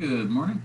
Good morning.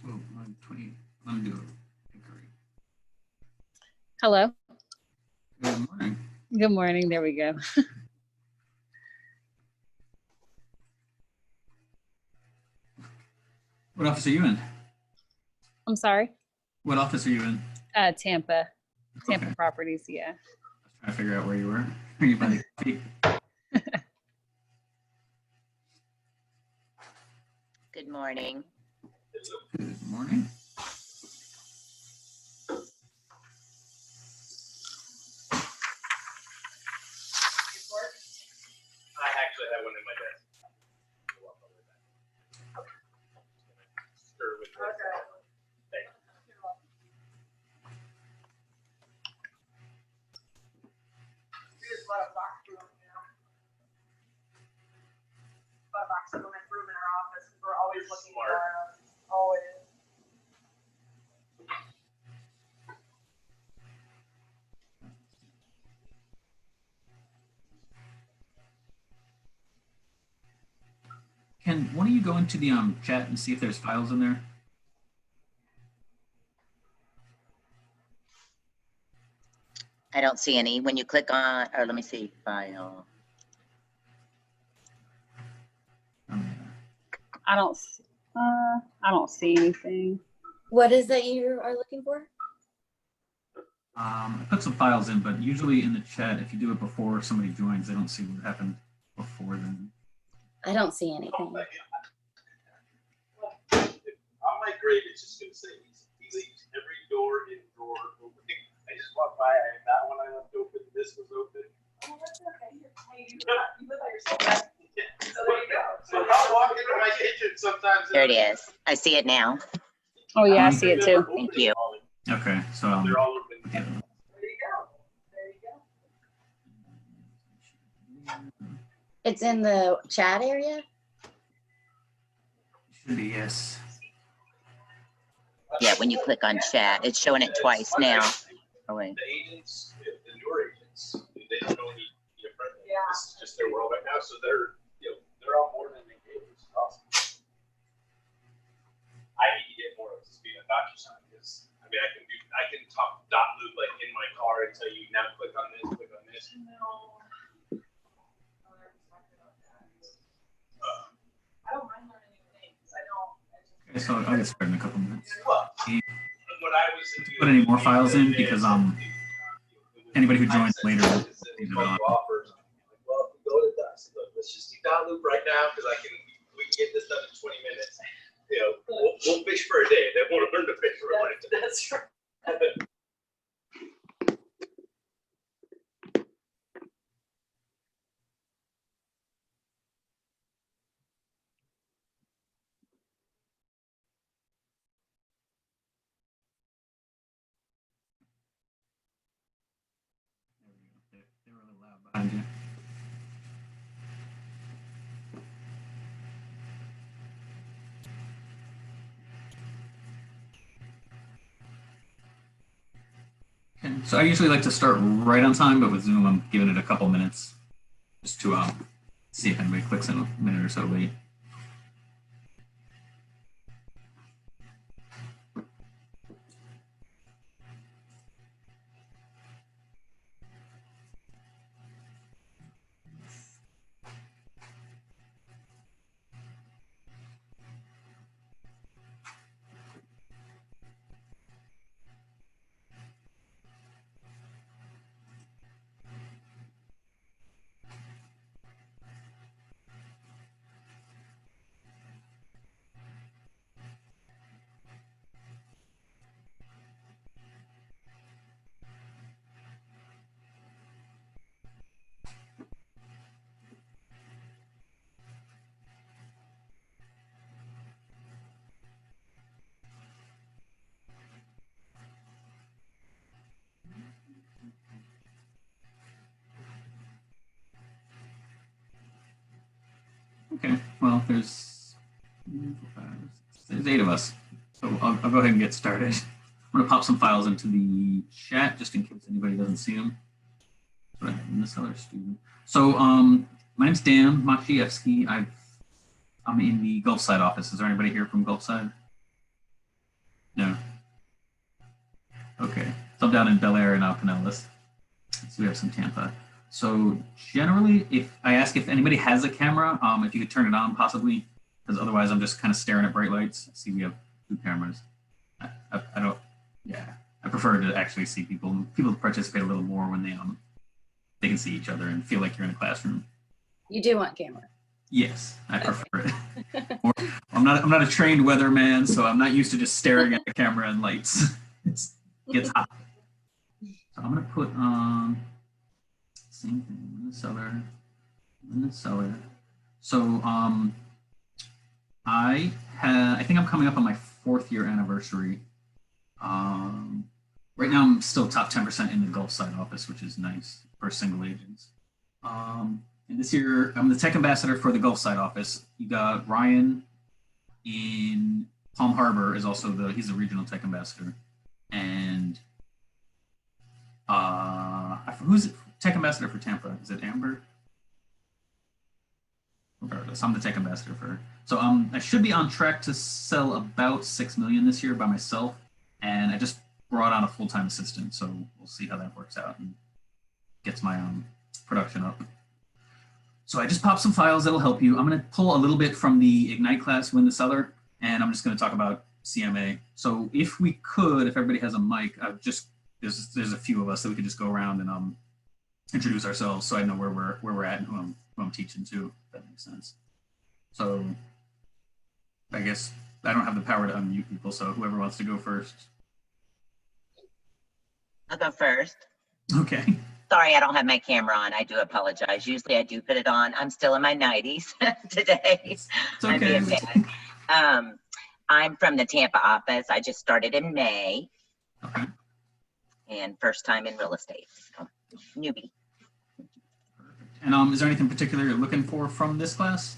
Oh, 20. Let me do it. Agree. Hello. Good morning. Good morning. There we go. What office are you in? I'm sorry. What office are you in? Tampa Okay. Properties. Yeah. I was trying to figure out where you were. Are you by the coffee? Good morning. Good morning. I actually have one in my desk. Stir with this. Thank you. We just let a box room, you know. Let a box room in our office because we're always looking for them. Always. Can one of you go into the chat and see if there's files in there? I don't see any. When you click on, or let me see, file. I don't see anything. What is that you are looking for? I put some files in, but usually in the chat, if you do it before somebody joins, they don't see what happened before then. I don't see anything. On my grade, it's just going to say he leaves every door and drawer open. I just walked by, that one I left open, this was open. Oh, that's okay. You live by yourself, right? So there you go. So I'll walk into my kitchen sometimes. There it is. I see it now. Oh yeah, I see it too. Thank you. Okay, so They're all open. with the other one. There you go. There you go. It's in the chat area? Should be, yes. Yeah, when you click on chat, it's showing it twice now. Oh, wait. The agents, the newer agents, they don't know any different. Yeah. This is just their world right now, so they're all more than engaged, which is awesome. I need to get more up to speed on DocuSign because I can talk dot loop like in my car and tell you now click on this, click on this. No. I don't mind learning new things. I don't. Okay, so I'll get started in a couple minutes. Well, Can you when I was put any more files in because anybody who joins later will see them on. offers. Well, if we go to Dust, look, let's just do dot loop right now because we can get this done in 20 minutes. You know, we'll fish for a day. They want to learn to fish for a day. That's right. They were a little loud behind you. Okay, so I usually like to start right on time, but with Zoom, I'm giving it a couple minutes just to see if anybody clicks in a minute or so late. Okay, well, there's 8 of us. So I'll go ahead and get started. I'm gonna pop some files into the chat just in case anybody doesn't see them. But I'm this other student. So my name's Dan Maciejewski. I'm in the Gulfside office. Is there anybody here from Gulfside? No. Okay, so I'm down in Bel Air and Pinellas. So we have some Tampa. So generally, if I ask if anybody has a camera, if you could turn it on possibly, because otherwise I'm just kind of staring at bright lights. See, we have 2 cameras. I don't, yeah, I prefer to actually see people. People participate a little more when they can see each other and feel like you're in a classroom. You do want camera. Yes, I prefer it. Or, I'm not a trained weatherman, so I'm not used to just staring at the camera and lights. It gets hot. So I'm gonna put same thing in the cellar. So I think I'm coming up on my 4th year anniversary. Right now I'm still top 10% in the Gulfside office, which is nice for single agents. And this year I'm the tech ambassador for the Gulfside office. You got Ryan in Palm Harbor is also he's the regional tech ambassador. And who's tech ambassador for Tampa? Is it Amber? Regardless, I'm the tech ambassador for her. So I should be on track to sell about 6 million this year by myself. And I just brought on a full-time assistant. So we'll see how that works out and gets my production up. So I just popped some files that'll help you. I'm going to pull a little bit from the Ignite class, Win the Seller, and I'm just going to talk about CMA. So if we could, if everybody has a mic, there's a few of us that we could just go around and introduce ourselves, so I know where we're at and who I'm teaching to. If that makes sense. So I guess I don't have the power to unmute people, so whoever wants to go first. I'll go first. Okay. Sorry, I don't have my camera on. I do apologize. Usually I do put it on. I'm still in my 90s today. It's I'm okay. being bad. I'm from the Tampa office. I just started in May. Okay. And first time in real estate. So, newbie. And is there anything particular you're looking for from this class?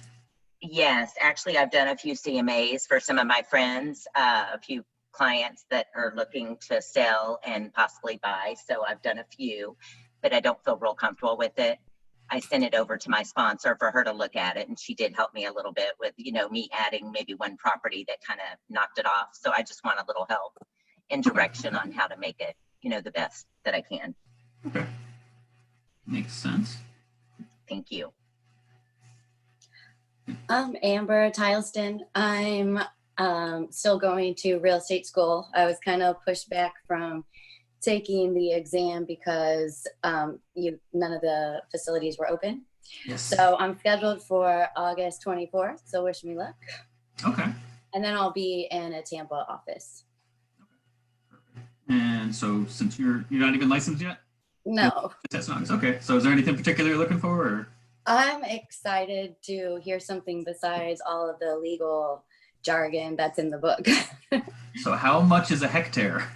Yes, actually I've done a few CMAs for some of my friends, a few clients that are looking to sell and possibly buy. So I've done a few, but I don't feel real comfortable with it. I sent it over to my sponsor for her to look at it, and she did help me a little bit with, me adding maybe one property that kind of knocked it off. So I just want a little help and direction on how to make it, the best that I can. Okay. Makes sense. Thank you. Amber Tileston. I'm still going to real estate school. I was kind of pushed back from taking the exam because none of the facilities were open. Yes. So I'm scheduled for August 24th. So wish me luck. Okay. And then I'll be in a Tampa office. And so since you're not even licensed yet? No. That's not okay. So is there anything particular you're looking for? Or? I'm excited to hear something besides all of the legal jargon that's in the book. So how much is a hectare?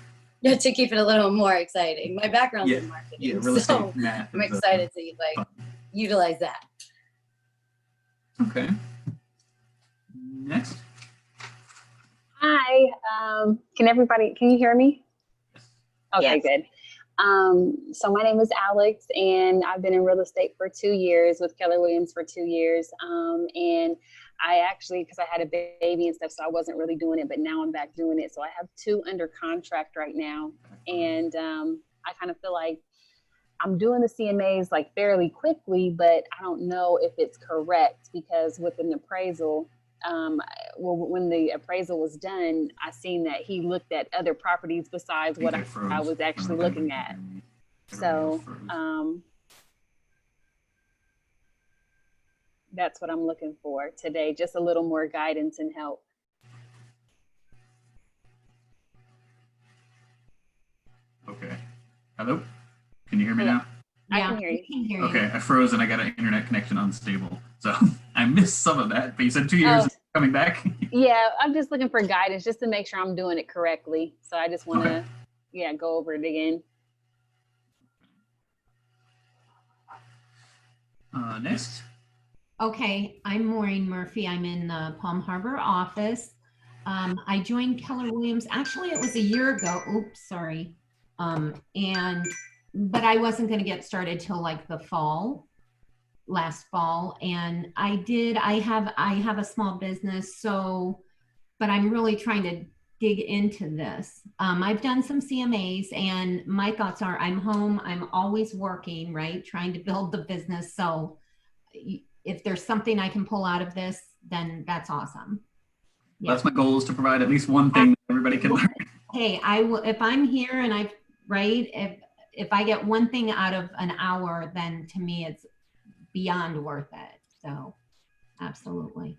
To keep it a little more exciting. My background's in marketing, yeah, real estate so math I'm excited to utilize that. Okay. Next. Hi. Can you hear me? Okay, Yes. good. So my name is Alex, and I've been in real estate for 2 years with Keller Williams for 2 years. And I actually, because I had a baby and stuff, so I wasn't really doing it, but now I'm back doing it. So I have 2 under contract right now. And I kind of feel like I'm doing the CMAs like fairly quickly, but I don't know if it's correct because with an appraisal, when the appraisal was done, I seen that he looked at other properties besides what I was actually looking at. So that's what I'm looking for today, just a little more guidance and help. Okay. Hello? Can you hear me now? I can hear you. Okay, I froze and I got an internet connection unstable. So I missed some of that, but you said 2 years and coming back? Yeah, I'm just looking for guidance just to make sure I'm doing it correctly. So I just want to, go over it again. Next. Okay, I'm Maureen Murphy. I'm in the Palm Harbor office. I joined Keller Williams, actually it was a year ago. Oops, sorry. But I wasn't going to get started till like the fall, last fall. And I have a small business, so, but I'm really trying to dig into this. I've done some CMAs, and my thoughts are I'm home, I'm always working, right? Trying to build the business. So if there's something I can pull out of this, then that's awesome. Yeah. That's my goal, is to provide at least one thing that everybody can learn. Hey, I will, if I'm here and I, right, if I get one thing out of an hour, then to me it's beyond worth it. So absolutely.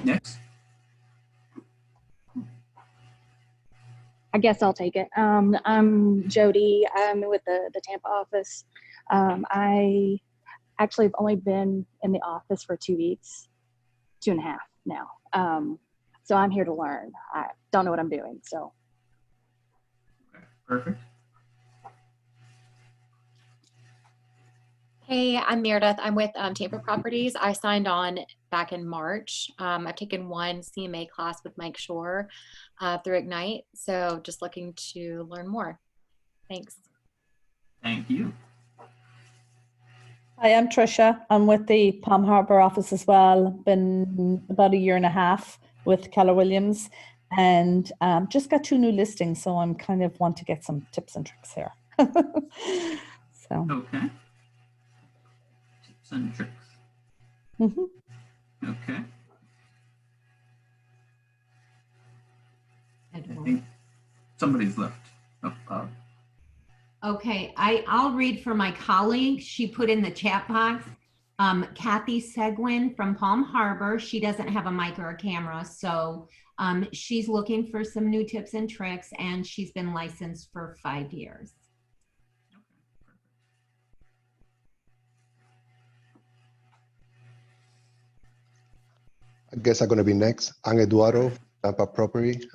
Next. I guess I'll take it. I'm Jody. I'm with the Tampa office. I actually have only been in the office for 2 weeks, 2.5 now. So I'm here to learn. I don't know what I'm doing. So. Okay, perfect. Hey, I'm Meredith. I'm with Tampa Properties. I signed on back in March. I've taken one CMA class with Mike Shore through Ignite. So just looking to learn more. Thanks. Thank you. Hi, I'm Trisha. I'm with the Palm Harbor office as well. Been about 1.5 years with Keller Williams, and just got 2 new listings. So I'm kind of want to get some tips and tricks here. So. Okay. Tips and tricks. Mm-hmm. Okay. I think somebody's left. Oh, Okay, I'll read for my colleague. She put in the chat box, Kathy Seguin from Palm Harbor. She doesn't have a mic or a camera, so she's looking for some new tips and tricks, and she's been licensed for 5 years. I guess I'm going to be next. I'm Eduardo, Tampa Property.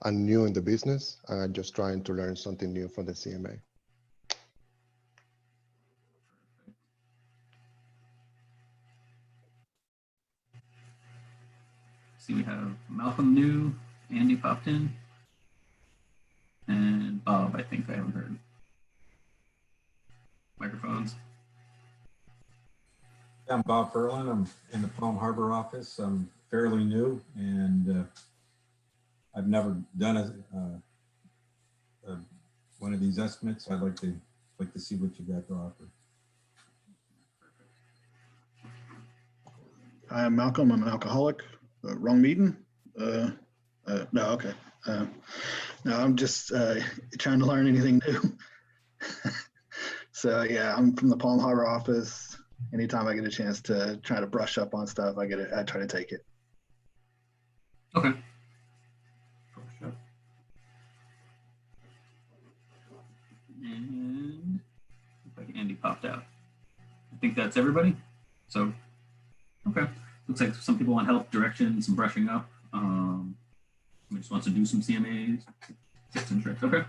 I'm new in the business. I'm just trying to learn something new from the CMA. See, we have Malcolm new, Andy popped in, and Bob, I think I haven't heard. Microphones. I'm Bob Ferlin. I'm in the Palm Harbor office. I'm fairly new, and I've never done one of these estimates. I'd like to see what you got to offer. Hi, I'm Malcolm. I'm an alcoholic. Wrong meeting? No, okay. No, I'm just trying to learn anything new. So yeah, I'm from the Palm Harbor office. Anytime I get a chance to try to brush up on stuff, I try to take it. Okay. And looks like Andy popped out. I think that's everybody. So, okay. Looks like some people want help, direction, some brushing up. We just want to do some CMAs, tips and tricks. Okay.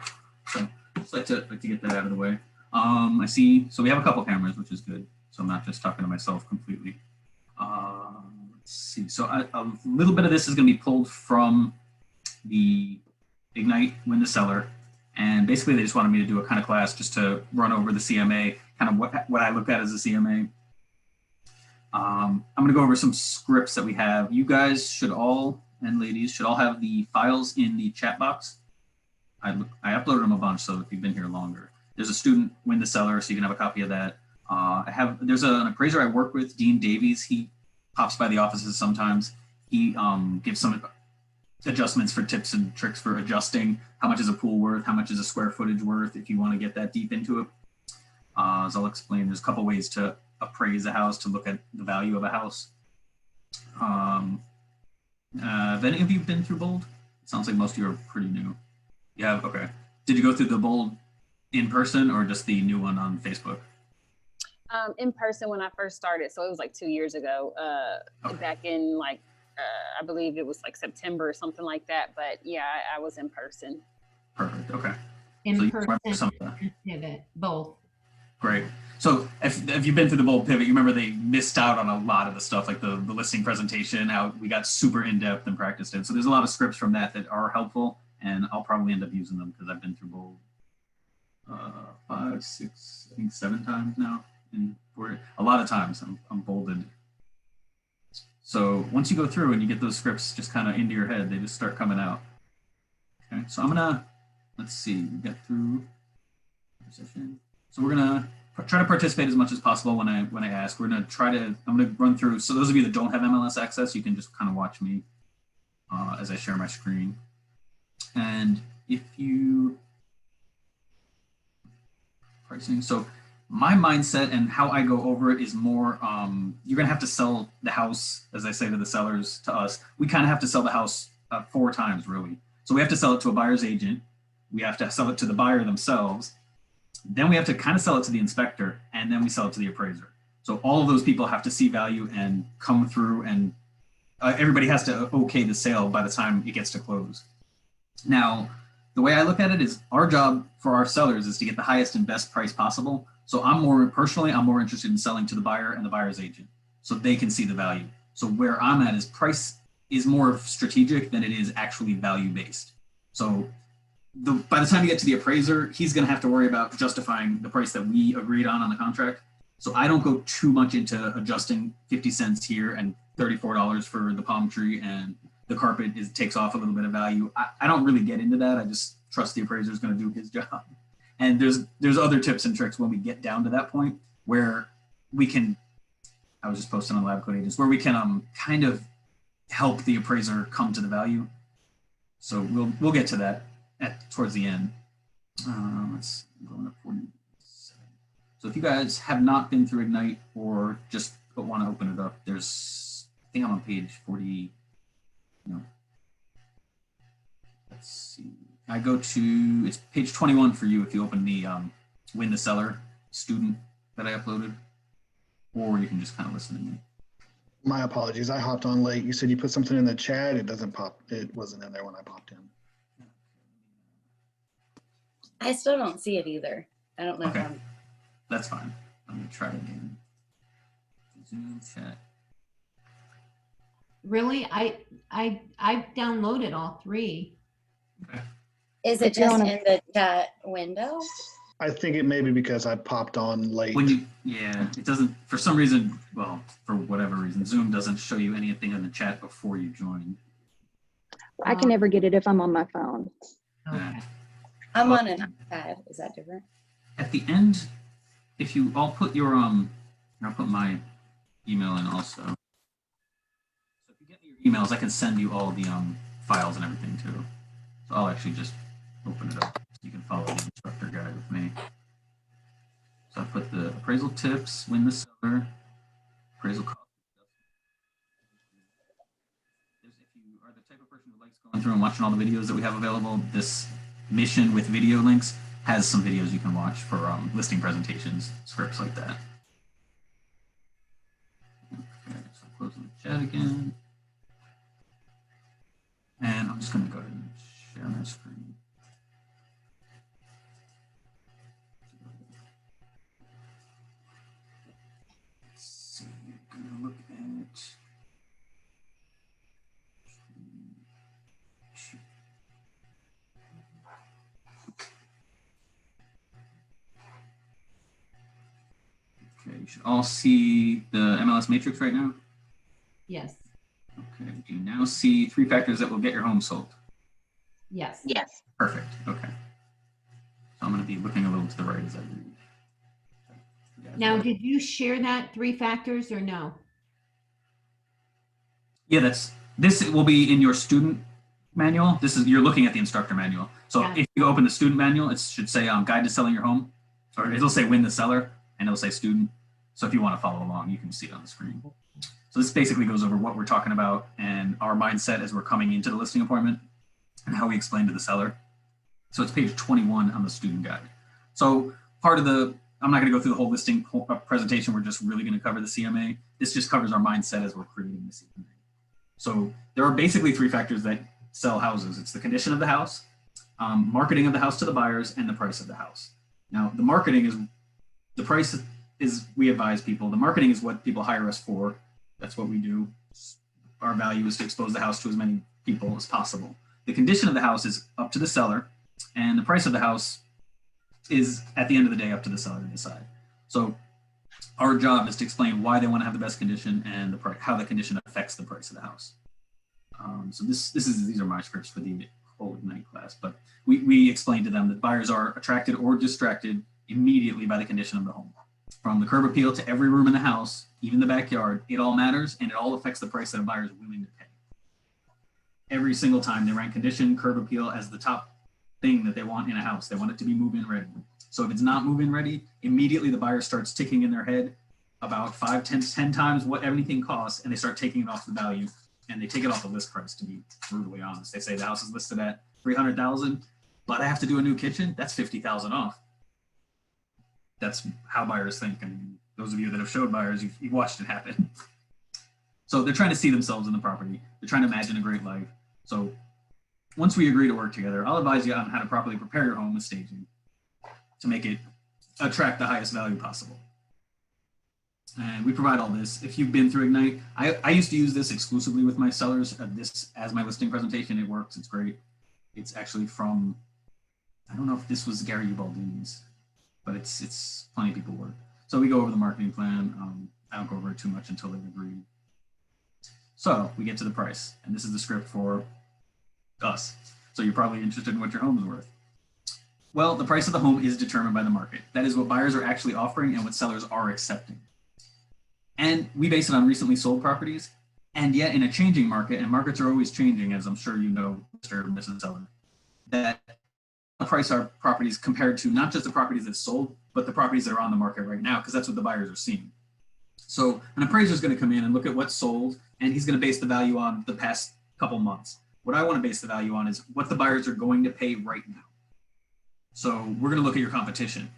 So just like to get that out of the way. I see. So we have a couple cameras, which is good. So I'm not just talking to myself completely. Let's see. So a little bit of this is going to be pulled from the Ignite Win the Seller. And basically they just wanted me to do a kind of class just to run over the CMA, kind of what I look at as a CMA. I'm going to go over some scripts that we have. You guys should all, and ladies, should all have the files in the chat box. I uploaded them a bunch, so if you've been here longer. There's a student Win the Seller, so you can have a copy of that. There's an appraiser I work with, Dean Davies. He pops by the offices sometimes. He gives some adjustments for tips and tricks for adjusting how much is a pool worth, how much is a square footage worth, if you want to get that deep into it. As I'll explain, there's a couple ways to appraise a house, to look at the value of a house. Have any of you been through Bold? It sounds like most of you are pretty new. Yeah, okay. Did you go through the Bold in person or just the new one on Facebook? In person when I first started, so it was like 2 years ago, okay. Back in like, I believe it was like September or something like that, but yeah, I was in person. Perfect, okay. So In you person remember some of that. and pivot, both. Great. So if you've been through the Bold Pivot, you remember they missed out on a lot of the stuff, like the listing presentation, how we got super in-depth and practiced it. So there's a lot of scripts from that are helpful, and I'll probably end up using them because I've been through Bold 5, 6, I think 7 times now. And a lot of times I'm bolded. So once you go through and you get those scripts just kind of into your head, they just start coming out. Okay, so I'm gonna, let's see, we got through session. So we're gonna try to participate as much as possible when I ask. I'm gonna run through. So those of you that don't have MLS access, you can just kind of watch me as I share my screen. And if you pricing, so my mindset and how I go over it is more, you're gonna have to sell the house, as I say to the sellers, to us. We kind of have to sell the house 4 times really. So we have to sell it to a buyer's agent. We have to sell it to the buyer themselves. Then we have to kind of sell it to the inspector, and then we sell it to the appraiser. So all of those people have to see value and come through, and everybody has to okay the sale by the time it gets to close. Now, the way I look at it is our job for our sellers is to get the highest and best price possible. So I'm more interested in selling to the buyer and the buyer's agent so they can see the value. So where I'm at is price is more strategic than it is actually value based. So by the time you get to the appraiser, he's going to have to worry about justifying the price that we agreed on the contract. So I don't go too much into adjusting 50 cents here and $34 for the palm tree and the carpet takes off a little bit of value. I don't really get into that. I just trust the appraiser is going to do his job. And there's other tips and tricks when we get down to that point where we can, I was just posting on Lab Code Agents, where we can kind of help the appraiser come to the value. So we'll get to that towards the end. Let's go up 47. So if you guys have not been through Ignite or just want to open it up, I think I'm on page 40. No. Let's see. I go to, it's page 21 for you if you open the Win the Seller student that I uploaded, or you can just kind of listen to me. My apologies. I hopped on late. You said you put something in the chat. It doesn't pop. It wasn't in there when I popped in. I still don't see it either. I don't know. Okay, that's fine. I'm gonna try it again. Zoom chat. Really? I've downloaded all 3. Okay. Is it just in the chat window? I think it may be because I popped on late. Yeah, it doesn't, for some reason, well, for whatever reason, Zoom doesn't show you anything in the chat before you join. I can never get it if I'm on my phone. Okay. I'm on an iPad. Is that different? At the end, I'll put your, I'll put my email in also. So if you get your emails, I can send you all the files and everything too. So I'll actually just open it up so you can follow the instructor guide with me. So I put the appraisal tips, win the seller, appraisal cost. If you are the type of person who likes going through and watching all the videos that we have available, this mission with video links has some videos you can watch for listing presentations, scripts like that. Okay, so closing the chat again. And I'm just going to go ahead and share my screen. Let's see, I'm going to look at. Okay, you should all see the MLS matrix right now. Yes. Okay, do you now see 3 factors that will get your home sold? Yes. Yes. Perfect, okay. So I'm going to be looking a little to the right as I read. Now, did you share that 3 factors or no? Yeah, this will be in your student manual. You're looking at the instructor manual. So Yeah. if you open the student manual, it should say Guide to Selling Your Home, or it'll say Win the Seller, and it'll say Student. So if you want to follow along, you can see it on the screen. So this basically goes over what we're talking about and our mindset as we're coming into the listing appointment and how we explain to the seller. So it's page 21 on the student guide. So part of I'm not going to go through the whole listing presentation. We're just really going to cover the CMA. This just covers our mindset as we're creating the CMA. So there are basically 3 factors that sell houses. It's the condition of the house, marketing of the house to the buyers, and the price of the house. Now, the marketing is, the price is, we advise people, the marketing is what people hire us for. That's what we do. Our value is to expose the house to as many people as possible. The condition of the house is up to the seller, and the price of the house is, at the end of the day, up to the seller to decide. So our job is to explain why they want to have the best condition and the price, how the condition affects the price of the house. So these are my scripts for the whole Ignite class, but we explain to them that buyers are attracted or distracted immediately by the condition of the home. From the curb appeal to every room in the house, even the backyard, it all matters, and it all affects the price that a buyer is willing to pay. Every single time they rank condition, curb appeal as the top thing that they want in a house. They want it to be move-in ready. So if it's not move-in ready, immediately the buyer starts ticking in their head about 5, 10 times what everything costs, and they start taking it off the value, and they take it off the list price, to be brutally honest. They say the house is listed at $300,000, but I have to do a new kitchen. That's $50,000 off. That's how buyers think. And those of you that have showed buyers, you've watched it happen. So they're trying to see themselves in the property. They're trying to imagine a great life. So once we agree to work together, I'll advise you on how to properly prepare your home with staging to make it attract the highest value possible. And we provide all this. If you've been through Ignite, I used to use this exclusively with my sellers. This as my listing presentation. It works. It's great. It's actually from, I don't know if this was Gary Ubaldini's, but it's plenty of people work. So we go over the marketing plan. I don't go over it too much until they've agreed. So we get to the price, and this is the script for us. So you're probably interested in what your home is worth. Well, the price of the home is determined by the market. That is what buyers are actually offering and what sellers are accepting. And we base it on recently sold properties. And yet in a changing market, and markets are always changing, as I'm sure you know, Mr. and Mrs. Seller, that price our properties compared to not just the properties that sold, but the properties that are on the market right now, because that's what the buyers are seeing. So an appraiser is going to come in and look at what's sold, and he's going to base the value on the past couple months. What I want to base the value on is what the buyers are going to pay right now. So we're going to look at your competition.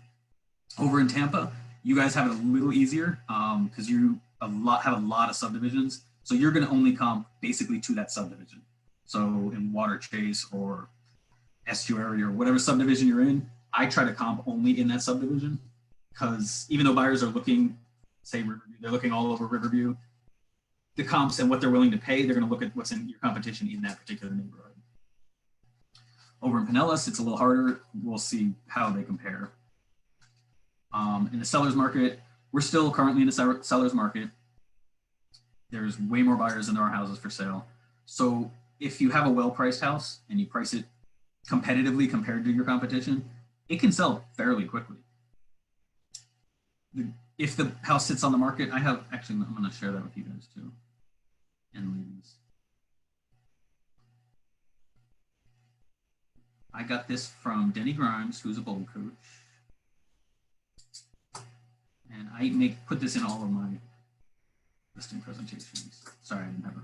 Over in Tampa, you guys have it a little easier because you have a lot of subdivisions. So you're going to only comp basically to that subdivision. So in Water Chase or Estuary or whatever subdivision you're in, I try to comp only in that subdivision because even though buyers are looking, say Riverview, they're looking all over Riverview, the comps and what they're willing to pay, they're going to look at what's in your competition in that particular neighborhood. Over in Pinellas, it's a little harder. We'll see how they compare. In the seller's market, we're still currently in the seller's market. There's way more buyers than there are houses for sale. So if you have a well-priced house and you price it competitively compared to your competition, it can sell fairly quickly. If the house sits on the market, I'm going to share that with you guys too. And ladies. I got this from Denny Grimes, who's a bowl coach. And I put this in all of my listing presentations. Sorry, I didn't have it.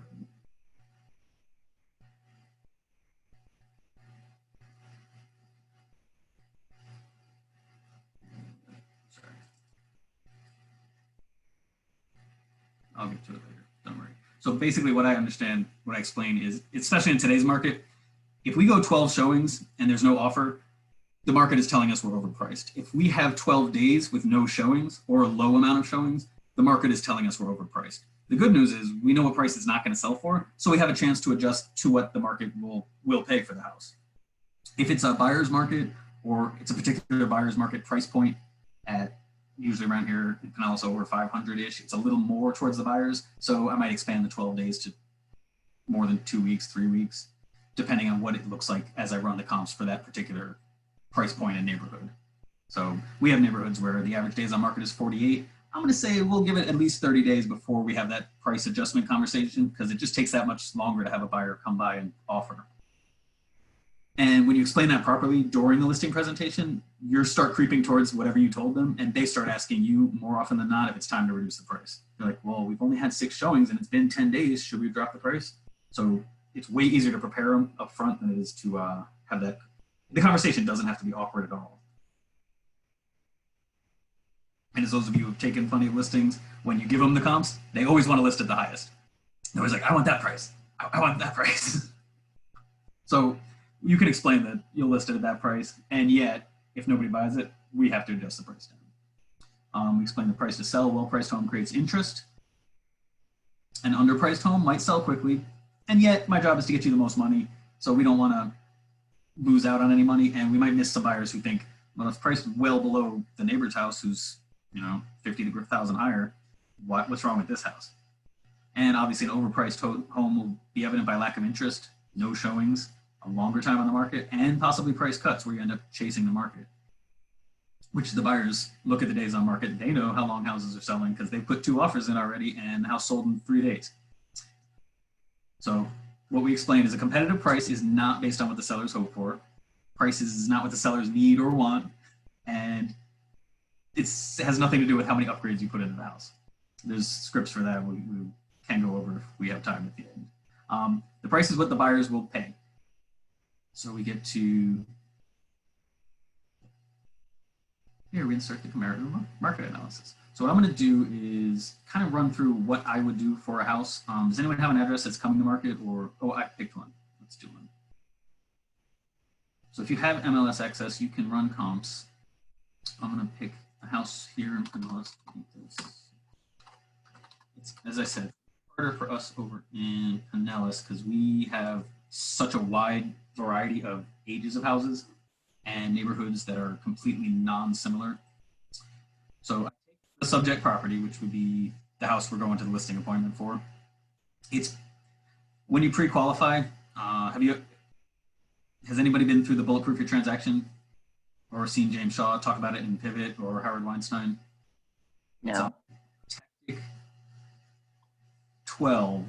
Sorry. I'll get to it later, don't worry. So basically what I understand, what I explain is, especially in today's market, if we go 12 showings and there's no offer, the market is telling us we're overpriced. If we have 12 days with no showings or a low amount of showings, the market is telling us we're overpriced. The good news is we know what price it's not going to sell for, so we have a chance to adjust to what the market will pay for the house. If it's a buyer's market or it's a particular buyer's market price point at usually around here in Pinellas over 500-ish, it's a little more towards the buyers, so I might expand the 12 days to more than 2 weeks, 3 weeks, depending on what it looks like as I run the comps for that particular price point and neighborhood. So we have neighborhoods where the average days on market is 48. I'm going to say we'll give it at least 30 days before we have that price adjustment conversation because it just takes that much longer to have a buyer come by and offer. And when you explain that properly during the listing presentation, you start creeping towards whatever you told them, and they start asking you more often than not if it's time to reduce the price. You're like, well, we've only had 6 showings and it's been 10 days. Should we drop the price? So it's way easier to prepare them up front than it is to have that. The conversation doesn't have to be awkward at all. And as those of you who have taken plenty of listings, when you give them the comps, they always want to list at the highest. They're always like, I want that price. I want that price. So you can explain that you'll list it at that price, and yet if nobody buys it, we have to adjust the price down. We explain the price to sell. Well-priced home creates interest. An underpriced home might sell quickly, and yet my job is to get you the most money, so we don't want to lose out on any money, and we might miss some buyers who think, well, it's priced well below the neighbor's house who's, you know, 50,000 higher. What's wrong with this house? And obviously an overpriced home will be evident by lack of interest, no showings, a longer time on the market, and possibly price cuts where you end up chasing the market. Which the buyers look at the days on market, they know how long houses are selling because they put 2 offers in already and the house sold in 3 days. So what we explain is a competitive price is not based on what the sellers hope for. Prices is not what the sellers need or want. And it has nothing to do with how many upgrades you put into the house. There's scripts for that we can go over if we have time at the end. The price is what the buyers will pay. So we get to, here we insert the comparative market analysis. So what I'm going to do is kind of run through what I would do for a house. Does anyone have an address that's coming to market, or, oh, I picked one. Let's do one. So if you have MLS access, you can run comps. I'm going to pick a house here in Pinellas. It's, as I said, harder for us over in Pinellas because we have such a wide variety of ages of houses and neighborhoods that are completely non-similar. So I take the subject property, which would be the house we're going to the listing appointment for. It's when you pre-qualify, has anybody been through the Bulletproof Your Transaction or seen James Shaw talk about it in Pivot or Howard Weinstein? No. Tactic 12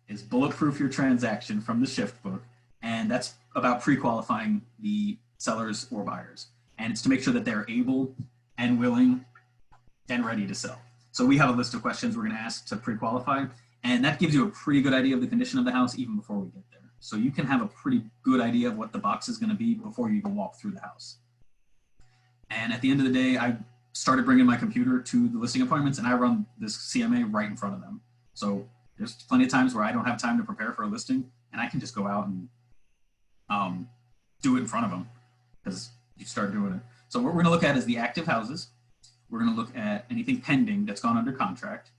is Bulletproof Your Transaction from the Shift book. And that's about pre-qualifying the sellers or buyers. And it's to make sure that they're able and willing and ready to sell. So we have a list of questions we're going to ask to pre-qualify. And that gives you a pretty good idea of the condition of the house even before we get there. So you can have a pretty good idea of what the box is going to be before you even walk through the house. And at the end of the day, I started bringing my computer to the listing appointments and I run this CMA right in front of them. So there's plenty of times where I don't have time to prepare for a listing and I can just go out and do it in front of them because you start doing it. So what we're going to look at is the active houses. We're going to look at anything pending that's gone under contract,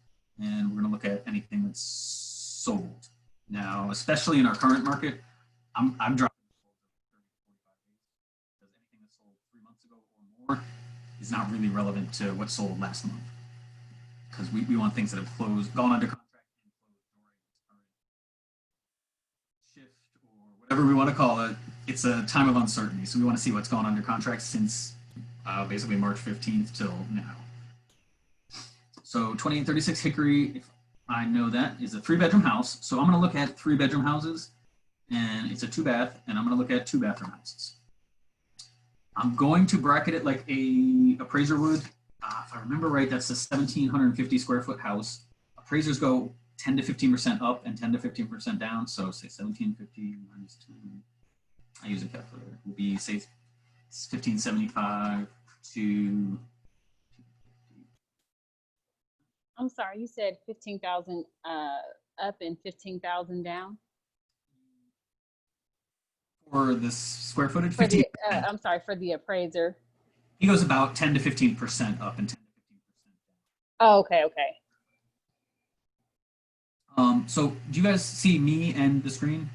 and we're going to look at anything that's sold. Now, especially in our current market, I'm dropping because anything that sold 3 months ago or more is not really relevant to what sold last month because we want things that have closed, gone under contract, and closed during shift or whatever we want to call it. It's a time of uncertainty, so we want to see what's gone under contract since basically March 15th till now. So 2836 Hickory, if I know that, is a 3-bedroom house. So I'm going to look at 3-bedroom houses, and it's a 2-bath, and I'm going to look at 2-bathroom houses. I'm going to bracket it like a appraiser would. If I remember right, that's a 1,750 square foot house. Appraisers go 10 to 15% up and 10 to 15% down. So say 1,750 minus 10. I use a calculator. It would be, say, 1,575 to. I'm sorry, you said 15,000 up and 15,000 down? For this square footage? For the, I'm sorry, for the appraiser. He goes about 10 to 15% up and 10 to 15% down. Oh, okay, okay. So do you guys see me and the screen?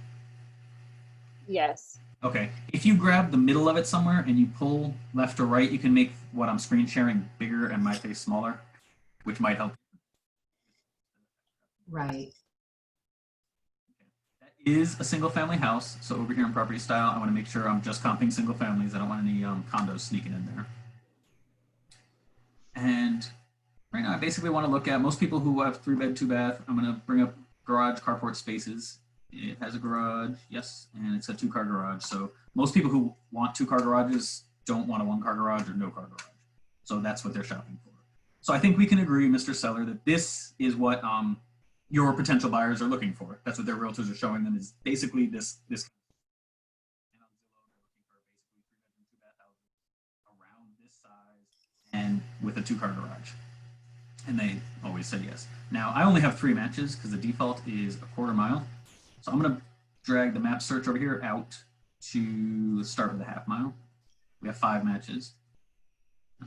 Yes. Okay. If you grab the middle of it somewhere and you pull left or right, you can make what I'm screen sharing bigger and my face smaller, which might help. Right. That is a single family house. So over here in property style, I want to make sure I'm just comping single families. I don't want any condos sneaking in there. And right now I basically want to look at most people who have 3-bed, 2-bath. I'm going to bring up garage, carport spaces. It has a garage, yes, and it's a 2-car garage. So most people who want 2-car garages don't want a 1-car garage or no car garage. So that's what they're shopping for. So I think we can agree, Mr. Seller, that this is what your potential buyers are looking for. That's what their realtors are showing them, is basically this. And on Zillow, they're looking for basically 3-bedroom, 2-bath houses around this size and with a 2-car garage. And they always say yes. Now, I only have 3 matches because the default is a 1/4 mile. So I'm going to drag the map search over here out to, let's start with a half mile. We have 5 matches.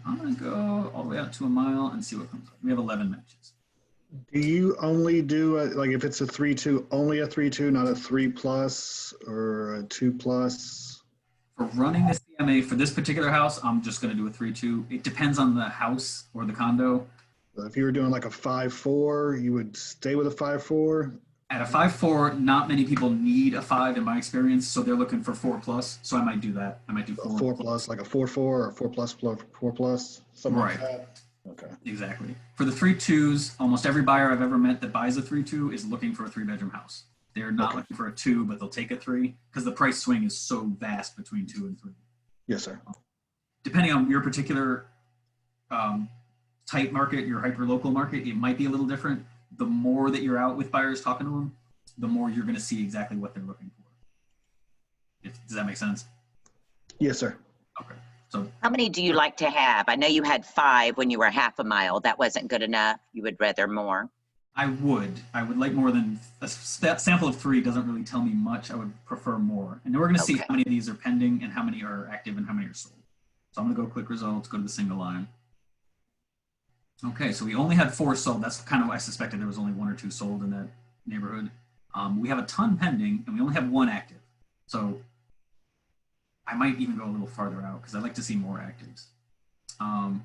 I'm gonna go all the way out to a mile and see what comes up. We have 11 matches. Do you only do like if it's a 3-2, only a 3-2, not a 3+ or a 2+? For running the CMA for this particular house, I'm just gonna do a 3-2. It depends on the house or the condo. If you were doing like a 5-4, you would stay with a 5-4? At a 5-4, not many people need a 5 in my experience, so they're looking for 4+. So I might do that. I might do 4. 4+, like a 4-4 or 4+, something like that. Okay. Exactly. For the 3-2s, almost every buyer I've ever met that buys a 3-2 is looking for a 3-bedroom house. They're not looking for a 2, but they'll take a 3 because the price swing is so vast between 2 and 3. Yes, sir. Depending on your particular tight market, your hyper-local market, it might be a little different. The more that you're out with buyers talking to them, the more you're going to see exactly what they're looking for. Does that make sense? Yes, sir. Okay. So how many do you like to have? I know you had 5 when you were half a mile. That wasn't good enough. You would rather more. I would like more than a sample of 3 doesn't really tell me much. I would prefer more. And then we're going to see how many of these are pending and how many are active and how many are sold. So I'm going to go click results, go to the single line. Okay, so we only had 4 sold. That's kind of what I suspected. There was only 1 or 2 sold in that neighborhood. We have a ton pending and we only have 1 active. So I might even go a little farther out because I like to see more actives.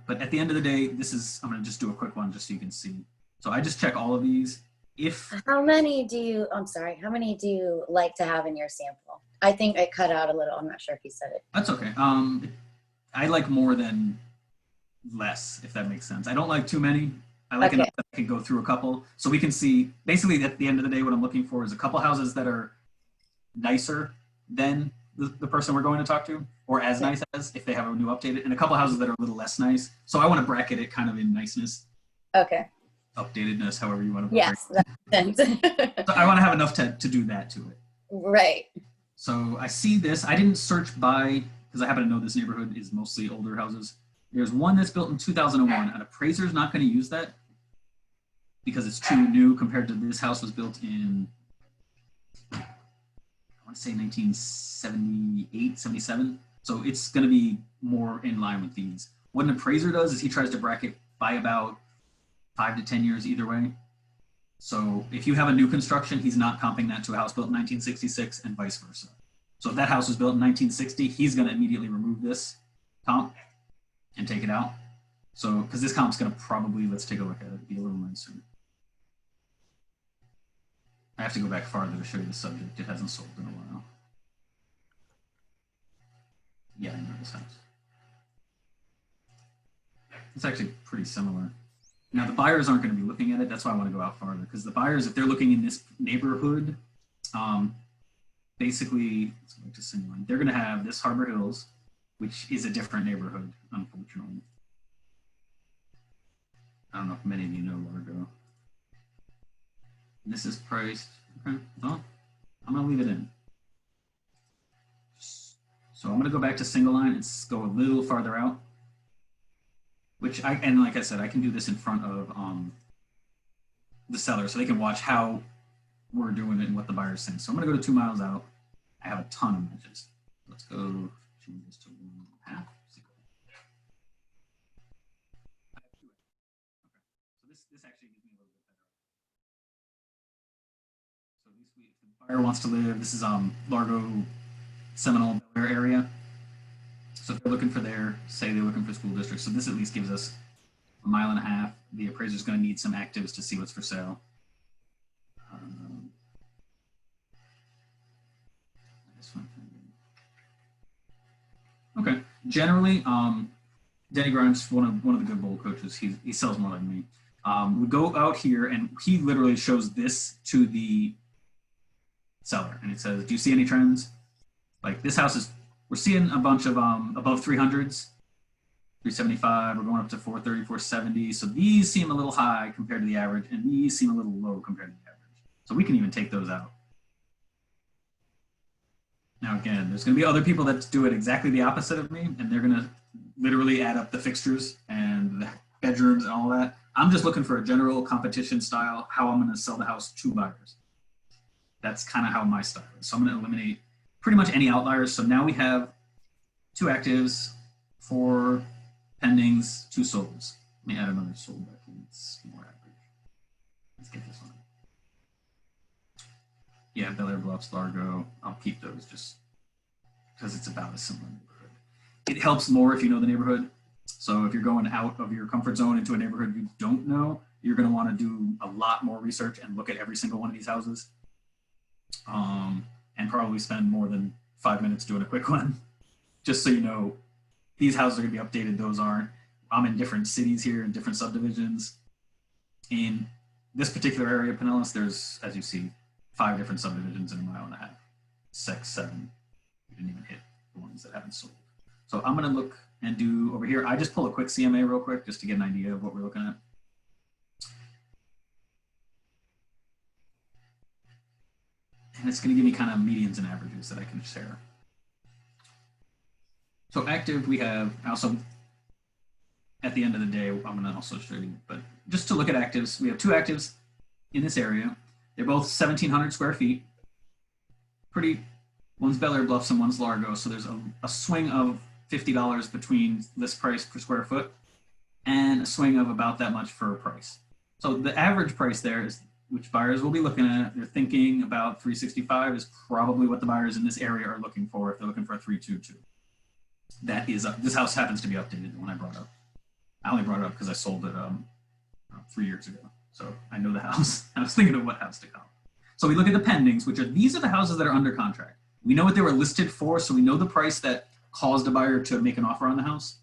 But at the end of the day, I'm going to just do a quick one just so you can see. So I just check all of these. How many do you like to have in your sample? I think I cut out a little. I'm not sure if you said it. That's okay. I like more than less, if that makes sense. I don't like too many. I like enough that I can go through a couple. So we can see, basically at the end of the day, what I'm looking for is a couple houses that are nicer than the person we're going to talk to, or as nice as if they have a new updated, and a couple houses that are a little less nice. So I want to bracket it kind of in niceness. Okay. Updatedness, however you want to. Yes, that makes sense. So I want to have enough to do that to it. Right. So I see this. I didn't search by, because I happen to know this neighborhood is mostly older houses. There's one that's built in 2001. An appraiser is not going to use that because it's too new compared to this house was built in, I want to say 1978, 77. So it's going to be more in line with these. What an appraiser does is he tries to bracket by about 5 to 10 years either way. So if you have a new construction, he's not comping that to a house built in 1966 and vice versa. So if that house was built in 1960, he's going to immediately remove this comp and take it out. So, because this comp's going to probably, let's take a look at it, be a little nicer. I have to go back farther to show you the subject. It hasn't sold in a while. Yeah, I know this house. It's actually pretty similar. Now, the buyers aren't going to be looking at it. That's why I want to go out farther, because the buyers, if they're looking in this neighborhood, basically, let's go back to single line, they're going to have this Harbor Hills, which is a different neighborhood, unfortunately. I don't know if many of you know Largo. And this is priced, okay, well, I'm going to leave it in. So I'm going to go back to single line and go a little farther out. Which and like I said, I can do this in front of the seller so they can watch how we're doing it and what the buyer's saying. So I'm going to go to 2 miles out. I have a ton of matches. Let's go change this to 1.5. Okay. So this actually gives me a little bit better. So if the buyer wants to live, this is Largo, Seminole, Bel Air area. So if they're looking for say they're looking for school districts, so this at least gives us 1.5 miles. The appraiser's going to need some actives to see what's for sale. Okay, generally, Denny Grimes, one of the good bowl coaches, he sells more than me. We go out here and he literally shows this to the seller and it says, do you see any trends? Like this house is, we're seeing a bunch of above 300s, 375, we're going up to 430, 470. So these seem a little high compared to the average, and these seem a little low compared to the average. So we can even take those out. Now again, there's gonna be other people that do it exactly the opposite of me, and they're gonna literally add up the fixtures and the bedrooms and all that. I'm just looking for a general competition style, how I'm gonna sell the house to buyers. That's kind of how my style is. So I'm gonna eliminate pretty much any outliers. So now we have 2 actives, 4 pendings, 2 solds. Let me add another sold back in. It's more average. Let's get this one. Yeah, Bel Air Bluffs, Largo. I'll keep those just because it's about a similar neighborhood. It helps more if you know the neighborhood. So if you're going out of your comfort zone into a neighborhood you don't know, you're going to want to do a lot more research and look at every single one of these houses. And probably spend more than 5 minutes doing a quick one, just so you know these houses are going to be updated, those aren't. I'm in different cities here and different subdivisions. In this particular area of Pinellas, there's, as you see, 5 different subdivisions in a mile and a half. 6, 7. We didn't even hit the ones that haven't sold. So I'm going to look and do over here. I just pull a quick CMA real quick just to get an idea of what we're looking at. And it's going to give me kind of medians and averages that I can share. So active, we have also, at the end of the day, I'm going to also show you, but just to look at actives, we have 2 actives in this area. They're both 1,700 square feet. Pretty, one's Bel Air Bluffs and one's Largo. So there's a swing of $50 between list price per square foot and a swing of about that much for price. So the average price there is, which buyers will be looking at, they're thinking about 365 is probably what the buyers in this area are looking for if they're looking for a 322. That is, this house happens to be updated when I brought it up. I only brought it up because I sold it 3 years ago. So I know the house. I was thinking of what house to call. So we look at the pendings, which are, these are the houses that are under contract. We know what they were listed for, so we know the price that caused a buyer to make an offer on the house.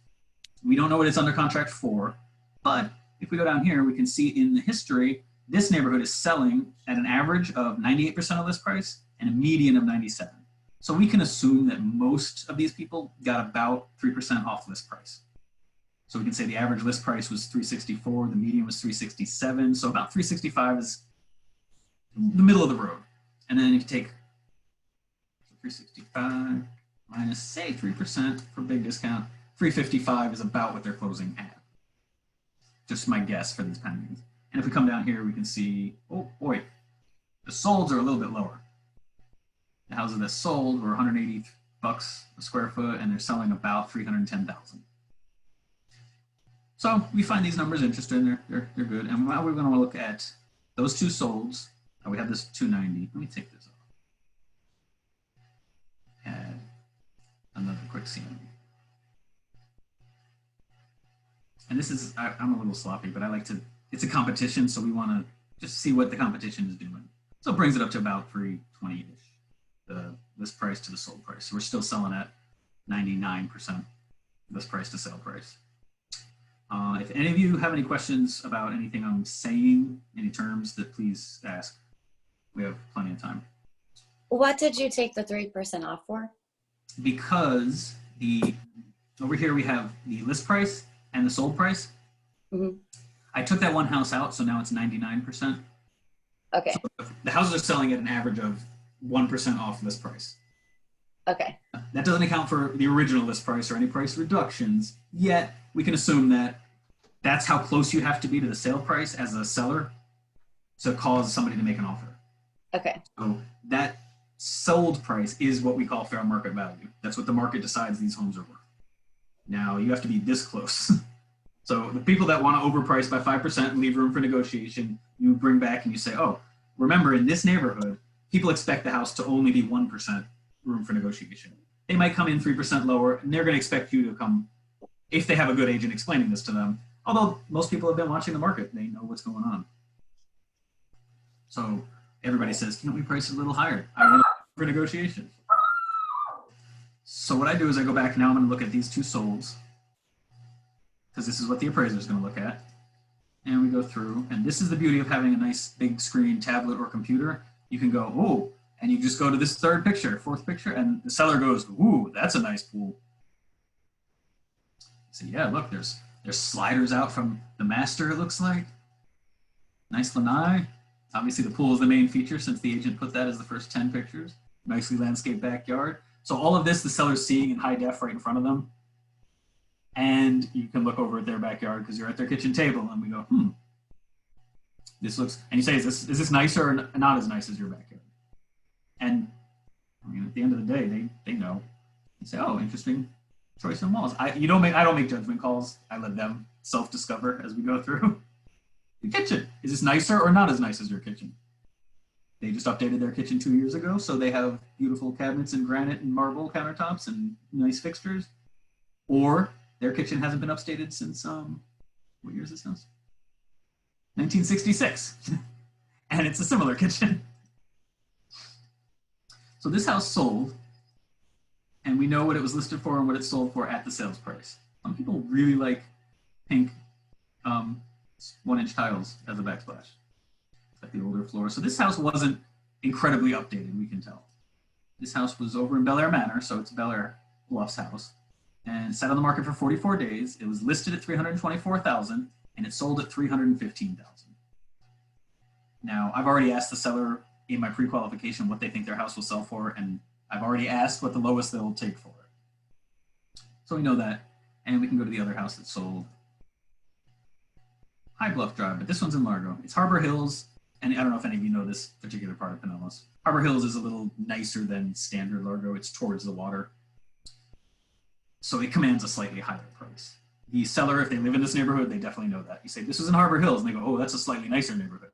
We don't know what it's under contract for, but if we go down here, we can see in the history, this neighborhood is selling at an average of 98% of list price and a median of 97. So we can assume that most of these people got about 3% off list price. So we can say the average list price was 364, the median was 367. So about 365 is the middle of the road. And then if you take 365 minus say 3% for big discount, 355 is about what they're closing at. Just my guess for these pendings. And if we come down here, we can see, oh boy, the solds are a little bit lower. The houses that sold were 180 bucks a square foot, and they're selling about 310,000. So we find these numbers interesting. They're good. And now we're going to look at those 2 solds. Oh, we have this 290. Let me take this off. Add another quick CMA. And this is, I'm a little sloppy, but I like to, it's a competition, so we want to just see what the competition is doing. So it brings it up to about 320-ish, the list price to the sold price. So we're still selling at 99% list price to sale price. If any of you have any questions about anything I'm saying, any terms, that please ask. We have plenty of time. What did you take the 3% off for? Because over here we have the list price and the sold price. Mm-hmm. I took that one house out, so now it's 99%. Okay. So the houses are selling at an average of 1% off list price. Okay. That doesn't account for the original list price or any price reductions, yet we can assume that that's how close you have to be to the sale price as a seller to cause somebody to make an offer. Okay. So that sold price is what we call fair market value. That's what the market decides these homes are worth. Now you have to be this close. So the people that want to overprice by 5% and leave room for negotiation, you bring back and you say, oh, remember in this neighborhood, people expect the house to only be 1% room for negotiation. They might come in 3% lower, and they're going to expect you to come, if they have a good agent explaining this to them. Although most people have been watching the market, they know what's going on. So everybody says, can't we price it a little higher? I want for negotiation. So what I do is I go back, now I'm going to look at these 2 solds, because this is what the appraiser is going to look at. And we go through, and this is the beauty of having a nice big screen tablet or computer. You can go, oh, and you just go to this 3rd picture, 4th picture, and the seller goes, ooh, that's a nice pool. So yeah, look, there's sliders out from the master, it looks like. Nice lanai. Obviously the pool is the main feature since the agent put that as the first 10 pictures. Nicely landscaped backyard. So all of this, the seller's seeing in high def right in front of them. And you can look over at their backyard because you're at their kitchen table, and we go, this looks, and you say, is this nicer or not as nice as your backyard? And I'm going to the end of the day, they know. You say, oh, interesting choice in walls. I don't make judgment calls. I let them self-discover as we go through. The kitchen, is this nicer or not as nice as your kitchen? They just updated their kitchen 2 years ago, so they have beautiful cabinets and granite and marble countertops and nice fixtures. Or their kitchen hasn't been updated since, what year is this house? 1966. And it's a similar kitchen. So this house sold, and we know what it was listed for and what it sold for at the sales price. Some people really like pink 1-inch tiles as a backsplash. It's like the older floor. So this house wasn't incredibly updated, we can tell. This house was over in Bel Air Manor, so it's Bel Air Bluff's house, and sat on the market for 44 days. It was listed at $324,000, and it sold at $315,000. Now, I've already asked the seller in my pre-qualification what they think their house will sell for, and I've already asked what the lowest they'll take for it. So we know that, and we can go to the other house that sold. High Bluff Drive, but this one's in Largo. It's Harbor Hills, and I don't know if any of you know this particular part of Pinellas. Harbor Hills is a little nicer than standard Largo. It's towards the water, so it commands a slightly higher price. The seller, if they live in this neighborhood, they definitely know that. You say, this is in Harbor Hills, and they go, oh, that's a slightly nicer neighborhood.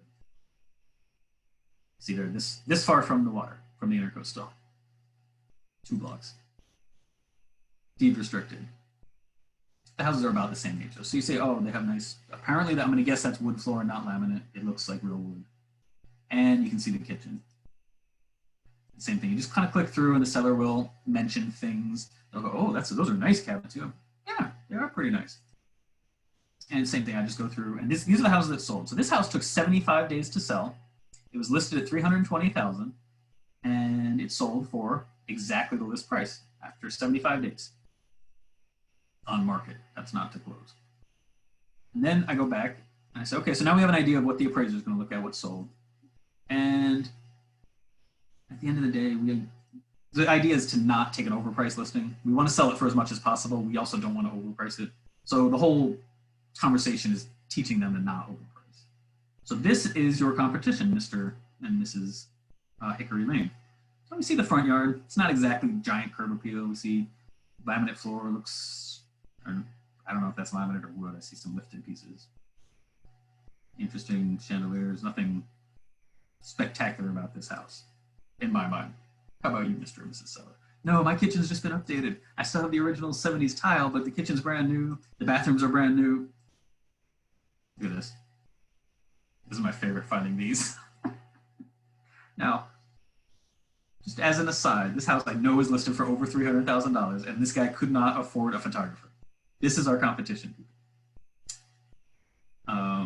See, they're this far from the water, from the intercoastal. 2 blocks. Deed restricted. The houses are about the same age. So you say, oh, they have nice, apparently I'm gonna guess that's wood floor, not laminate. It looks like real wood. And you can see the kitchen. Same thing, you just kind of click through and the seller will mention things. They'll go, oh, those are nice cabinets. You go, yeah, they are pretty nice. And same thing, I just go through, and these are the houses that sold. So this house took 75 days to sell. It was listed at $320,000, and it sold for exactly the list price after 75 days on market. That's not to close. And then I go back and I say, okay, so now we have an idea of what the appraiser is going to look at, what sold. And at the end of the day, the idea is to not take an overpriced listing. We want to sell it for as much as possible. We also don't want to overprice it. So the whole conversation is teaching them to not overprice. So this is your competition, Mr. and Mrs. Hickory Lane. So we see the front yard. It's not exactly giant curb appeal. We see laminate floor looks, I don't know if that's laminate or wood. I see some lifted pieces. Interesting chandeliers, nothing spectacular about this house, in my mind. How about you, Mr. and Mrs. Seller? No, my kitchen's just been updated. I still have the original 70s tile, but the kitchen's brand new. The bathrooms are brand new. Look at this. This is my favorite, finding these. Now, just as an aside, this house I know is listed for over $300,000, and this guy could not afford a photographer. This is our competition.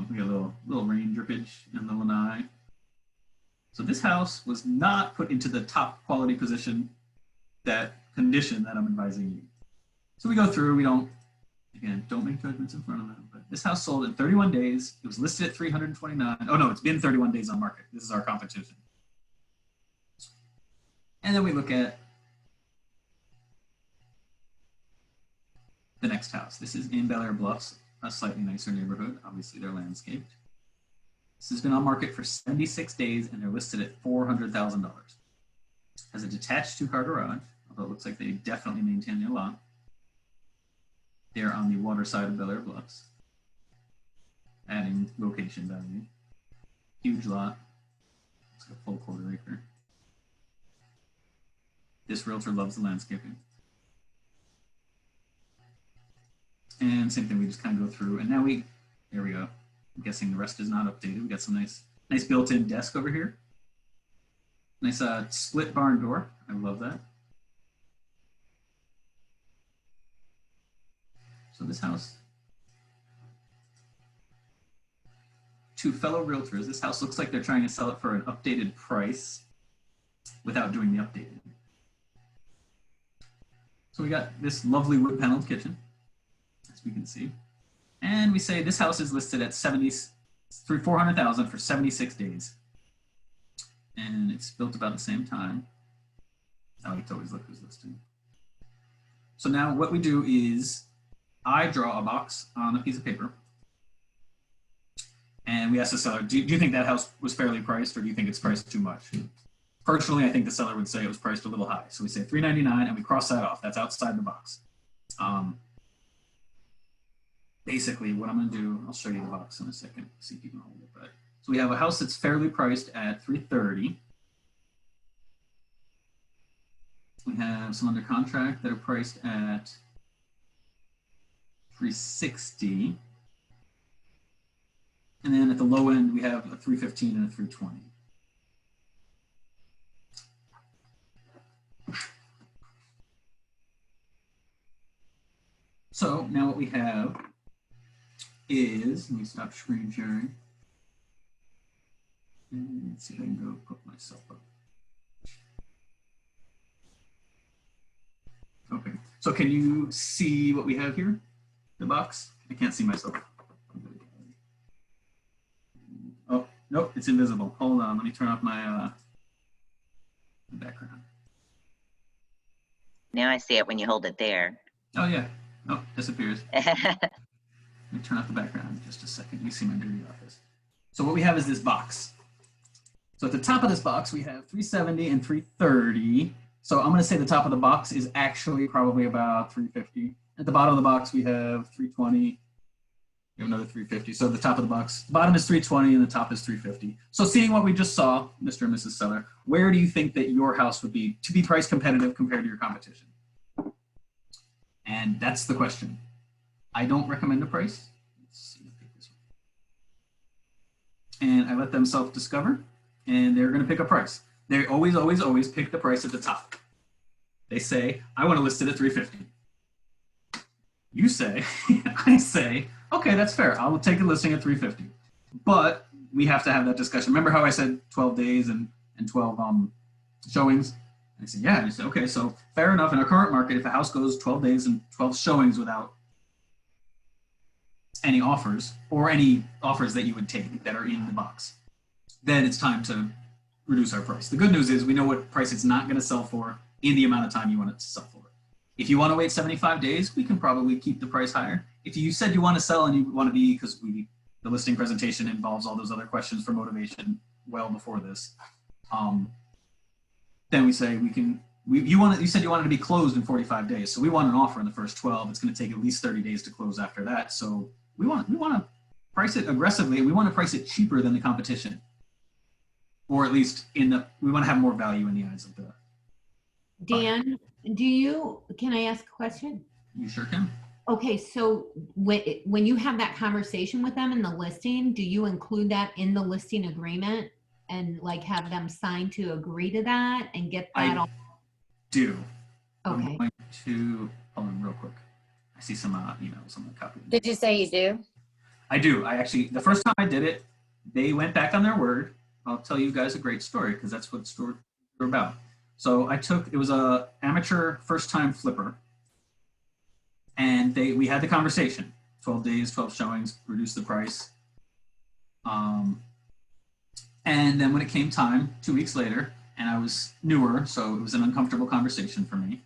We got a little rain drippage in the lanai. So this house was not put into the top quality position, that condition that I'm advising you. So we go through, we don't make judgments in front of them, but this house sold in 31 days. It was listed at 329. Oh no, it's been 31 days on market. This is our competition. And then we look at the next house. This is in Bel Air Bluffs, a slightly nicer neighborhood. Obviously they're landscaped. This has been on market for 76 days and they're listed at $400,000. Has a detached 2-car garage, although it looks like they definitely maintain their lot. They're on the water side of Bel Air Bluffs, adding location value. Huge lot. It's like a full 1/4 acre. This realtor loves the landscaping. And same thing, we just kind of go through, and now there we go. I'm guessing the rest is not updated. We got some nice built-in desk over here. Nice split barn door. I love that. So this house, 2 fellow realtors. This house looks like they're trying to sell it for an updated price without doing the updated. So we got this lovely wood paneled kitchen, as we can see. And we say this house is listed at $400,000 for 76 days. And it's built about the same time. I like to always look who's listed. So now what we do is I draw a box on a piece of paper. And we ask the seller, do you think that house was fairly priced, or do you think it's priced too much? Personally, I think the seller would say it was priced a little high. So we say $399 and we cross that off. That's outside the box. Basically, what I'm going to do, I'll show you the box in a second, see if you can hold it. But so we have a house that's fairly priced at $330. We have some under contract that are priced at $360. And then at the low end, we have a $315 and a $320. So now what we have is, let me stop screen sharing. And let's see if I can go put myself up. Okay, so can you see what we have here? The box? I can't see myself. Oh, nope, it's invisible. Hold on, let me turn off my background. Now I see it when you hold it there. Oh yeah, oh, disappears. Let me turn off the background in just a second. You see my dirty office. So what we have is this box. So at the top of this box, we have 370 and 330. So I'm going to say the top of the box is actually probably about 350. At the bottom of the box, we have 320. We have another 350. So the top of the box, the bottom is 320 and the top is 350. So seeing what we just saw, Mr. and Mrs. Seller, where do you think that your house would be to be price competitive compared to your competition? And that's the question. I don't recommend a price. Let's see, pick this one. And I let them self-discover, and they're going to pick a price. They always, always, always pick the price at the top. They say, I want to list it at 350. You say, I say, okay, that's fair. I'll take a listing at 350. But we have to have that discussion. Remember how I said 12 days and 12 showings? I said, yeah. And I said, okay, so fair enough. In our current market, if a house goes 12 days and 12 showings without any offers or any offers that you would take that are in the box, then it's time to reduce our price. The good news is we know what price it's not going to sell for in the amount of time you want it to sell for. If you want to wait 75 days, we can probably keep the price higher. If you said you want to sell and you want to be, because the listing presentation involves all those other questions for motivation well before this, then we say we can, you said you wanted to be closed in 45 days. So we want an offer in the first 12. It's going to take at least 30 days to close after that. So we want to price it aggressively, and we want to price it cheaper than the competition. Or at least we want to have more value in the eyes of the Dan, can I ask a question? You sure can. Okay, so when you have that conversation with them in the listing, do you include that in the listing agreement and like have them sign to agree to that and get that all? Do. Okay. I'm going to, hold on real quick. I see some emails on the copy. Did you say you do? I do. I actually, the first time I did it, they went back on their word. I'll tell you guys a great story because that's what stories are about. So it was a amateur first time flipper, and we had the conversation, 12 days, 12 showings, reduce the price. And then when it came time, 2 weeks later, and I was newer, so it was an uncomfortable conversation for me.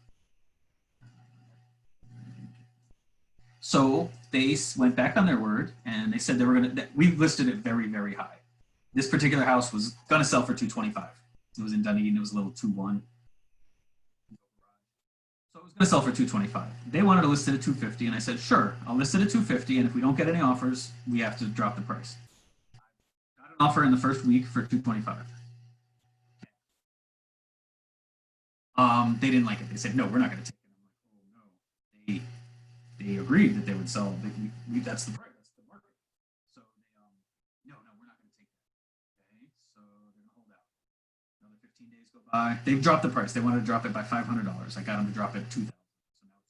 So they went back on their word and they said they were we listed it very, very high. This particular house was going to sell for $225. It was in Dunedin. It was a little 2-1. So it was going to sell for $225. They wanted to list it at $250, and I said, sure, I'll list it at $250, and if we don't get any offers, we have to drop the price. I got an offer in the first week for $225. They didn't like it. They said, no, we're not going to take it. I'm like, oh no. They agreed that they would sell. That's the price. That's the market. So no, we're not going to take that. Okay, so they're going to hold out. Another 15 days go by. They've dropped the price. They wanted to drop it by $500. I got them to drop it $2,000. So now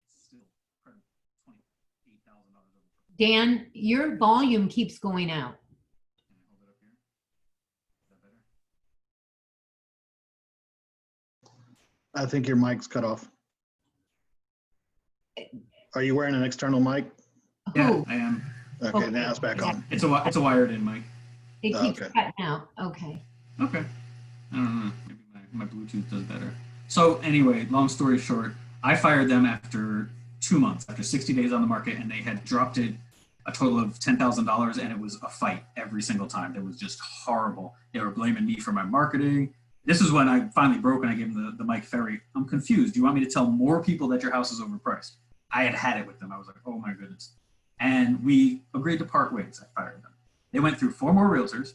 it's still $28,000 over. Dan, your volume keeps going out. Can I hold it up here? Is that better? I think your mic's cut off. Are you wearing an external mic? Yeah, Who? I am. Okay, now it's back on. It's a wired in mic. It keeps Okay. cutting out. Okay. Okay. I don't know. Maybe my Bluetooth does better. So anyway, long story short, I fired them after 2 months, after 60 days on the market, and they had dropped it a total of $10,000, and it was a fight every single time. It was just horrible. They were blaming me for my marketing. this is when I finally broke and I gave him the Mike Ferry. I'm confused. Do you want me to tell more people that your house is overpriced? I had it with them. I was like, oh my goodness. And we agreed to part ways. I fired them. They went through 4 more realtors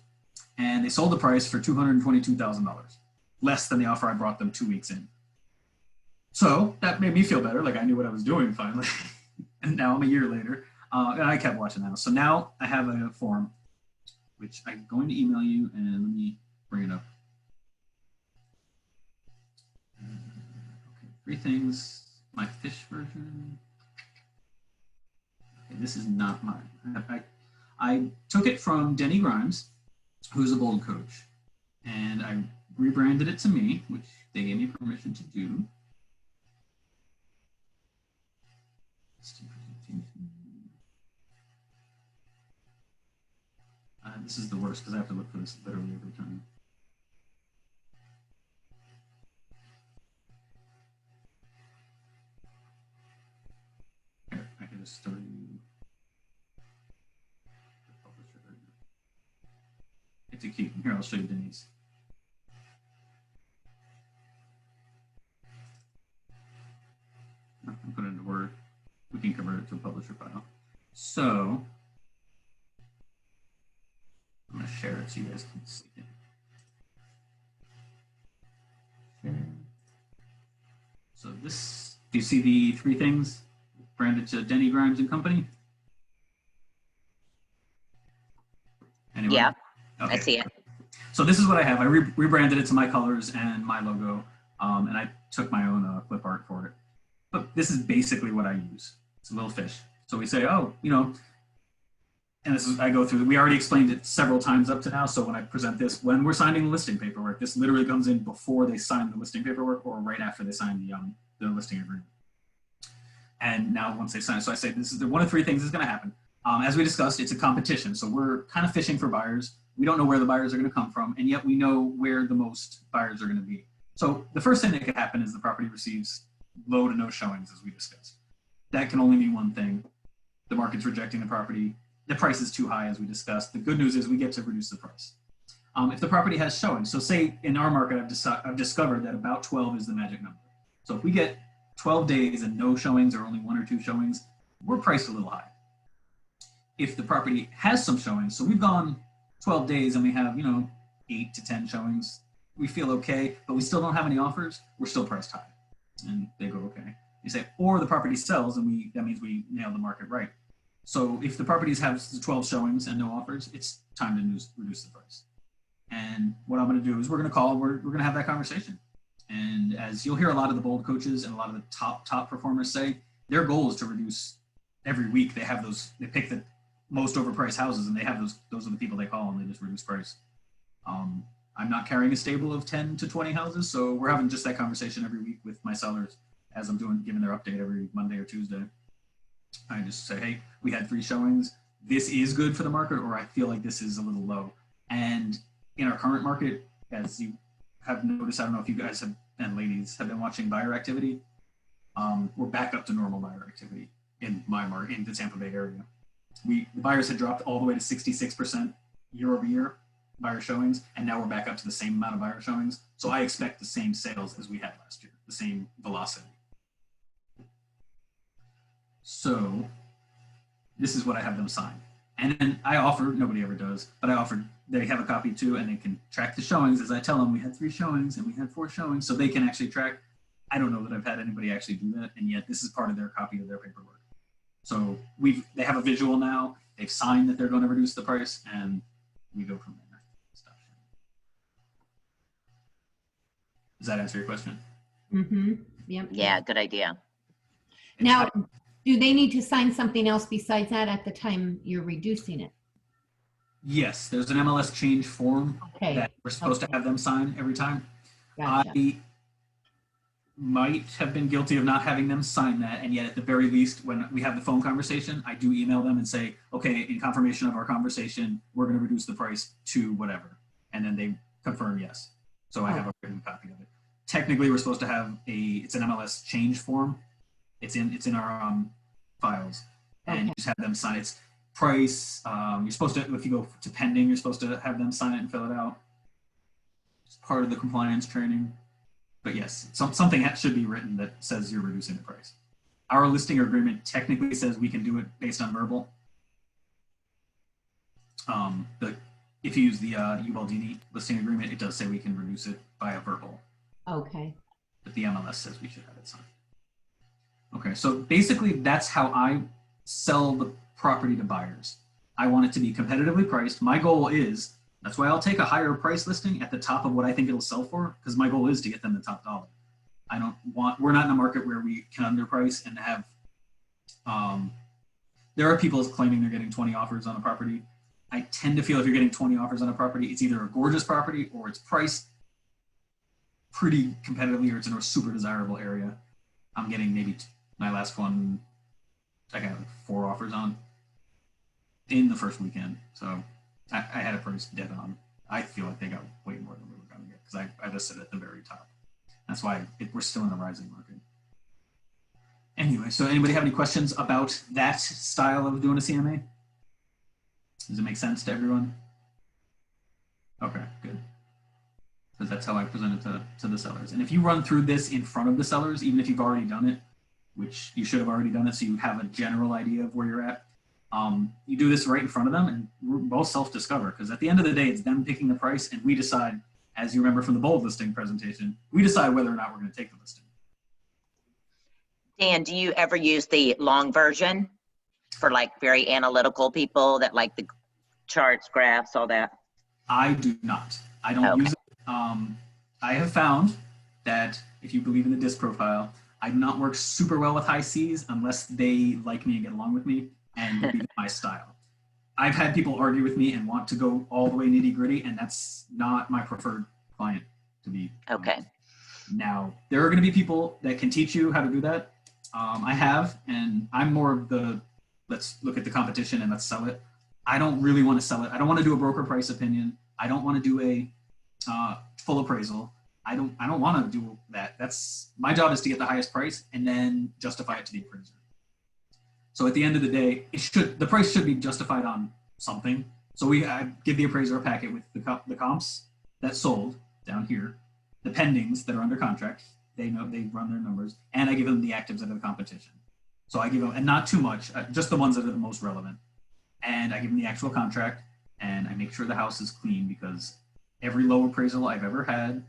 and they sold the price for $222,000, less than the offer I brought them 2 weeks in. So that made me feel better. Like I knew what I was doing finally. And now I'm a year later and I kept watching that. So now I have a form, which I'm going to email you, and let me bring it up. Okay, 3 things, my fish version. Okay, this is not mine. I took it from Denny Grimes, who's a bold coach, and I rebranded it to me, which they gave me permission to do. This is the worst because I have to look for this literally every time. Here, I can just start you. It's a cute. Here, I'll show you Denise. I'll put it into Word. We can convert it to a publisher file. So I'm going to share it so you guys can see it. Share. So this, do you see the 3 things branded to Denny Grimes and Company? Anyone? Yeah, okay. I see it. So this is what I have. I rebranded it to my colors and my logo, and I took my own clip art for it. But this is basically what I use. It's a little fish. So we say, oh, you know, and this is, I go through, we already explained it several times up to now. So when I present this, when we're signing the listing paperwork, this literally comes in before they sign the listing paperwork or right after they sign the listing agreement. And now once they sign it, so I say, this is one of 3 things is going to happen. As we discussed, it's a competition. So we're kind of fishing for buyers. We don't know where the buyers are going to come from, and yet we know where the most buyers are going to be. So the first thing that could happen is the property receives low to no showings, as we discussed. That can only mean one thing. The market's rejecting the property. The price is too high, as we discussed. The good news is we get to reduce the price. If the property has showings, so say in our market, I've discovered that about 12 is the magic number. So if we get 12 days and no showings or only 1 or 2 showings, we're priced a little high. If the property has some showings, so we've gone 12 days and we have, you know, 8 to 10 showings, we feel okay, but we still don't have any offers, we're still priced high. And they go, okay. You say, or the property sells and that means we nailed the market right. So if the properties have 12 showings and no offers, it's time to reduce the price. And what I'm going to do is we're going to have that conversation. And as you'll hear a lot of the bold coaches and a lot of the top performers say, their goal is to reduce every week. They have they pick the most overpriced houses and they have those are the people they call and they just reduce price. I'm not carrying a stable of 10 to 20 houses. So we're having just that conversation every week with my sellers as I'm giving their update every Monday or Tuesday. I just say, hey, we had 3 showings. This is good for the market, or I feel like this is a little low. And in our current market, as you have noticed, I don't know if you guys have, and ladies have been watching buyer activity. We're back up to normal buyer activity in my market, in the Tampa Bay area. The buyers had dropped all the way to 66% year over year buyer showings, and now we're back up to the same amount of buyer showings. So I expect the same sales as we had last year, the same velocity. So this is what I have them sign. And then I offer, nobody ever does, but I offered, they have a copy too, and they can track the showings as I tell them we had 3 showings and we had 4 showings, so they can actually track. I don't know that I've had anybody actually do that, and yet this is part of their copy of their paperwork. So they have a visual now, they've signed that they're going to reduce the price, and we go from there. Does that answer your question? Mm-hmm. Yep. Yeah, good idea. Now, do they need to sign something else besides that at the time you're reducing it? Yes, there's an MLS change form that we're supposed to have them sign every time. Gotcha. I might have been guilty of not having them sign that, and yet at the very least, when we have the phone conversation, I do email them and say, okay, in confirmation of our conversation, we're going to reduce the price to whatever, and then they confirm yes. So I have a written copy of it. Technically, we're supposed to have it's an MLS change form. It's in our files, and you just have them sign its price. You're supposed to, if you go to pending, you're supposed to have them sign it and fill it out. It's part of the compliance training. But yes, something should be written that says you're reducing the price. Our listing agreement technically says we can do it based on verbal. But if you use the Ubaldini listing agreement, it does say we can reduce it by a verbal. Okay. But the MLS says we should have it signed. Okay, so basically that's how I sell the property to buyers. I want it to be competitively priced. My goal is, that's why I'll take a higher price listing at the top of what I think it'll sell for, because my goal is to get them the top dollar. I don't want, we're not in a market where we can underprice and have, there are people claiming they're getting 20 offers on a property. I tend to feel if you're getting 20 offers on a property, it's either a gorgeous property or it's priced pretty competitively or it's in a super desirable area. I'm getting maybe, my last one, I got 4 offers on in the first weekend. So I had a price dead on. I feel like they got way more than we were going to get because I just sit at the very top. That's why we're still in a rising market. Anyway, so anybody have any questions about that style of doing a CMA? Does it make sense to everyone? Okay, good. Because that's how I present it to the sellers. And if you run through this in front of the sellers, even if you've already done it, which you should have already done it so you have a general idea of where you're at, you do this right in front of them and we're both self-discover, because at the end of the day, it's them picking the price and we decide, as you remember from the bold listing presentation, we decide whether or not we're going to take the listing. Dan, do you ever use the long version for like very analytical people that like the charts, graphs, all that? I do not. I don't use it. I have found that if you believe in the disc profile, I do not work super well with high Cs unless they like me and get along with me and believe in my style. I've had people argue with me and want to go all the way nitty gritty, and that's not my preferred client to be. Okay. Now, there are going to be people that can teach you how to do that. I have, and I'm more of the, let's look at the competition and let's sell it. I don't really want to sell it. I don't want to do a broker price opinion. I don't want to do a full appraisal. I don't want to do that. That's my job, is to get the highest price and then justify it to the appraiser. So at the end of the day, the price should be justified on something. So I give the appraiser a packet with the comps that sold down here, the pendings that are under contract. They know, they run their numbers, and I give them the actives that are the competition. So I give them, and not too much, just the ones that are the most relevant. And I give them the actual contract, and I make sure the house is clean, because every low appraisal I've ever had,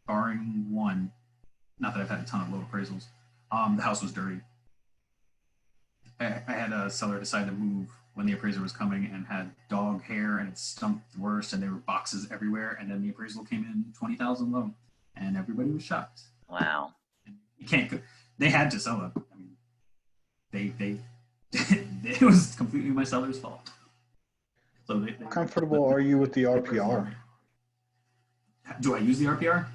barring one, not that I've had a ton of low appraisals, the house was dirty. I had a seller decide to move when the appraiser was coming and had dog hair and it stunk worse, and there were boxes everywhere, and then the appraisal came in 20,000 low, and everybody was shocked. Wow. You can't, they had to sell it. I mean, it was completely my seller's fault. So they How comfortable are you with the RPR? Do I use the RPR?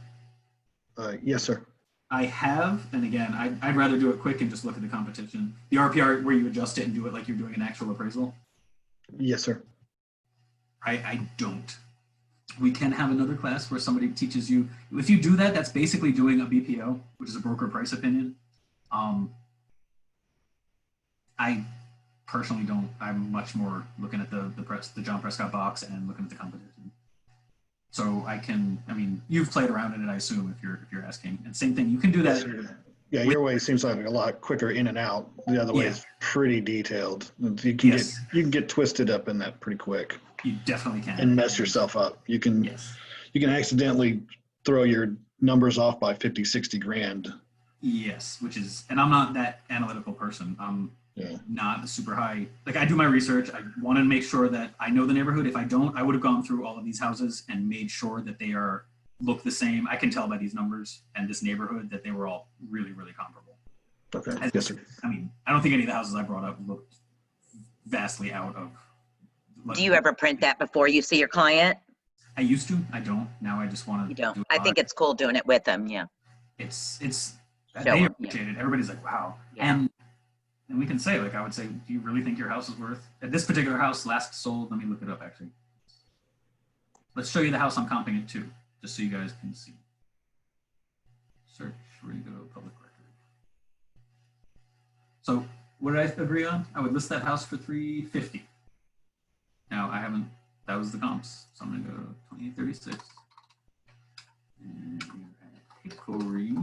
Yes, sir. I have, and again, I'd rather do it quick and just look at the competition. The RPR where you adjust it and do it like you're doing an actual appraisal? Yes, sir. I don't. We can have another class where somebody teaches you. If you do that, that's basically doing a BPO, which is a broker price opinion. I personally don't. I'm much more looking at the John Prescott box and looking at the competition. So I mean, you've played around in it, I assume, if you're asking. And same thing, you can do that. Yes, yeah, your way seems like a lot quicker in and out. The other way is pretty detailed. You can get twisted up in that pretty quick. You definitely can. And mess yourself up. You can accidentally throw your numbers off by 50, 60 grand. Yes, and I'm not that analytical person. I'm not the super high, like I do my research. I want to make sure that I know the neighborhood. If I don't, I would have gone through all of these houses and made sure that they look the same. I can tell by these numbers and this neighborhood that they were all really, really comparable. Okay, yes, sir. I mean, I don't think any of the houses I brought up looked vastly out of. Do you ever print that before you see your client? I used to. I don't. Now I just want to. You don't. I think it's cool doing it with them. Yeah. It's they appreciate it. Everybody's like, wow. Yeah. And we can say, like, I would say, do you really think your house is worth, at this particular house last sold, let me look it up actually. Let's show you the house I'm comping it to, just so you guys can see. Search, where you go, public record. So what did I agree on? I would list that house for $350. Now that was the comps. So I'm gonna go 2836. And Hickory.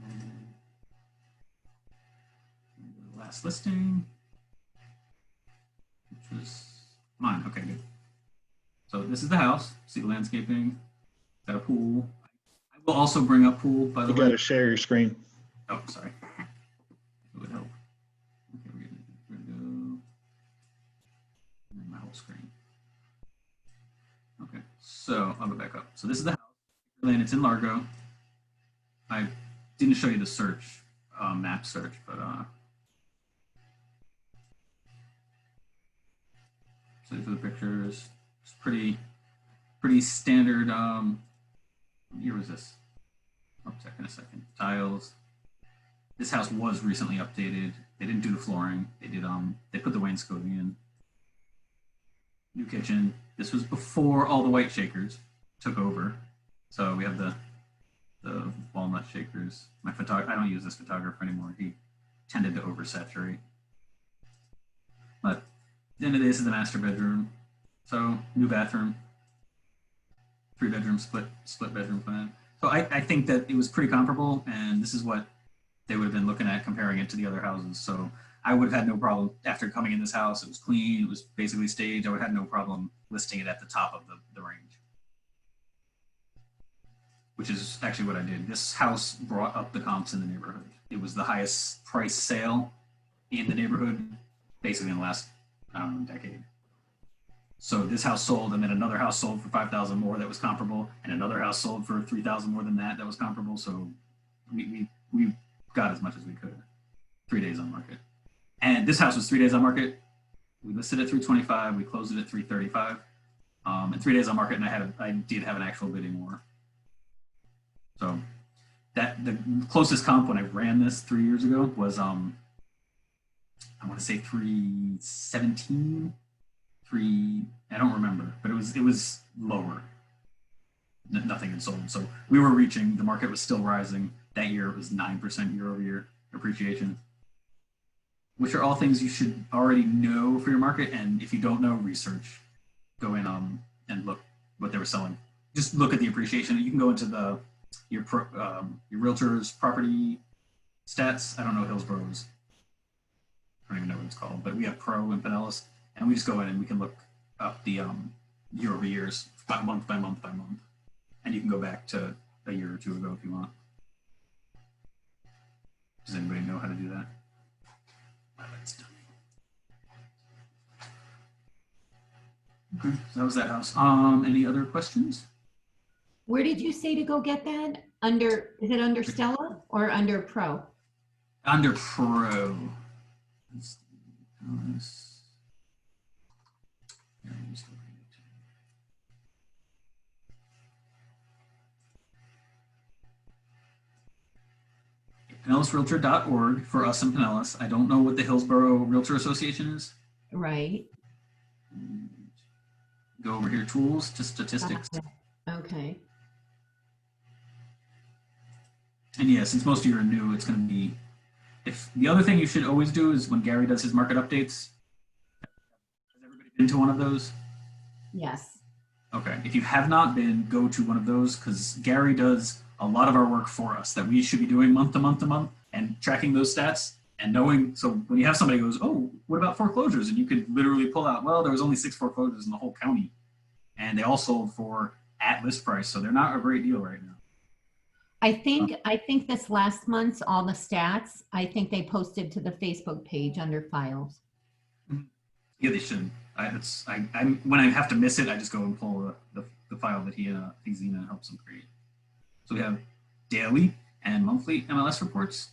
And the last listing, which was mine. Okay, good. So this is the house. See the landscaping. Got a pool. I will also bring up pool, by the You way. got to share your screen. Oh, sorry. It would help. Okay, we're gonna go. And my whole screen. Okay, so I'll go back up. So this is the house, and it's in Largo. I didn't show you the search, map search, but so these are the pictures. It's pretty standard. What year was this? I'll check in a second. Tiles. This house was recently updated. They didn't do the flooring. They put the wainscoting in. New kitchen. This was before all the white shakers took over. So we have the walnut shakers. I don't use this photographer anymore. He tended to oversaturate. But at the end of this is the master bedroom. So new bathroom. 3-bedroom split bedroom plan. So I think that it was pretty comparable, and this is what they would have been looking at comparing it to the other houses. So I would have had no problem after coming in this house. It was clean. It was basically staged. I would have had no problem listing it at the top of the range, which is actually what I did. This house brought up the comps in the neighborhood. It was the highest price sale in the neighborhood, basically in the last, I don't know, decade. So this house sold, and then another house sold for $5,000 more that was comparable, and another house sold for $3,000 more than that was comparable. So we got as much as we could. 3 days on market. And this house was 3 days on market. We listed at 325. We closed it at 335. And 3 days on market, and I did have an actual bidding war. So that the closest comp when I ran this 3 years ago was I want to say 317, I don't remember, but it was lower. Nothing had sold. So we were reaching, the market was still rising. That year it was 9% year over year appreciation, which are all things you should already know for your market. And if you don't know, research, go in and look what they were selling. Just look at the appreciation. You can go into your realtor's property stats. I don't know Hillsborough's. I don't even know what it's called, but we have Pro and Pinellas, and we just go in and we can look up the year over years, month by month by month, and you can go back to a year or two ago if you want. Does anybody know how to do that? Okay, so that was that house. Any other questions? Where did you say to go get that? Is it under Stella or under Pro? Under Pro. PinellasRealtor.org for us in Pinellas. I don't know what the Hillsborough Realtor Association is. Right. Go over here, tools to statistics. Okay. And yeah, since most of you are new, it's going to be, if the other thing you should always do is when Gary does his market updates, has everybody been to one of those? Yes. Okay. If you have not been, go to one of those, because Gary does a lot of our work for us that we should be doing month to month to month and tracking those stats and knowing. So when you have somebody who goes, oh, what about foreclosures? And you could literally pull out, well, there was only 6 foreclosures in the whole county and they all sold for at list price. So they're not a great deal right now. I think this last month's all the stats, I think they posted to the Facebook page under files. Yeah, they should. I'm when I have to miss it, I just go and pull the file that Zena helps them create. So we have daily and monthly MLS reports.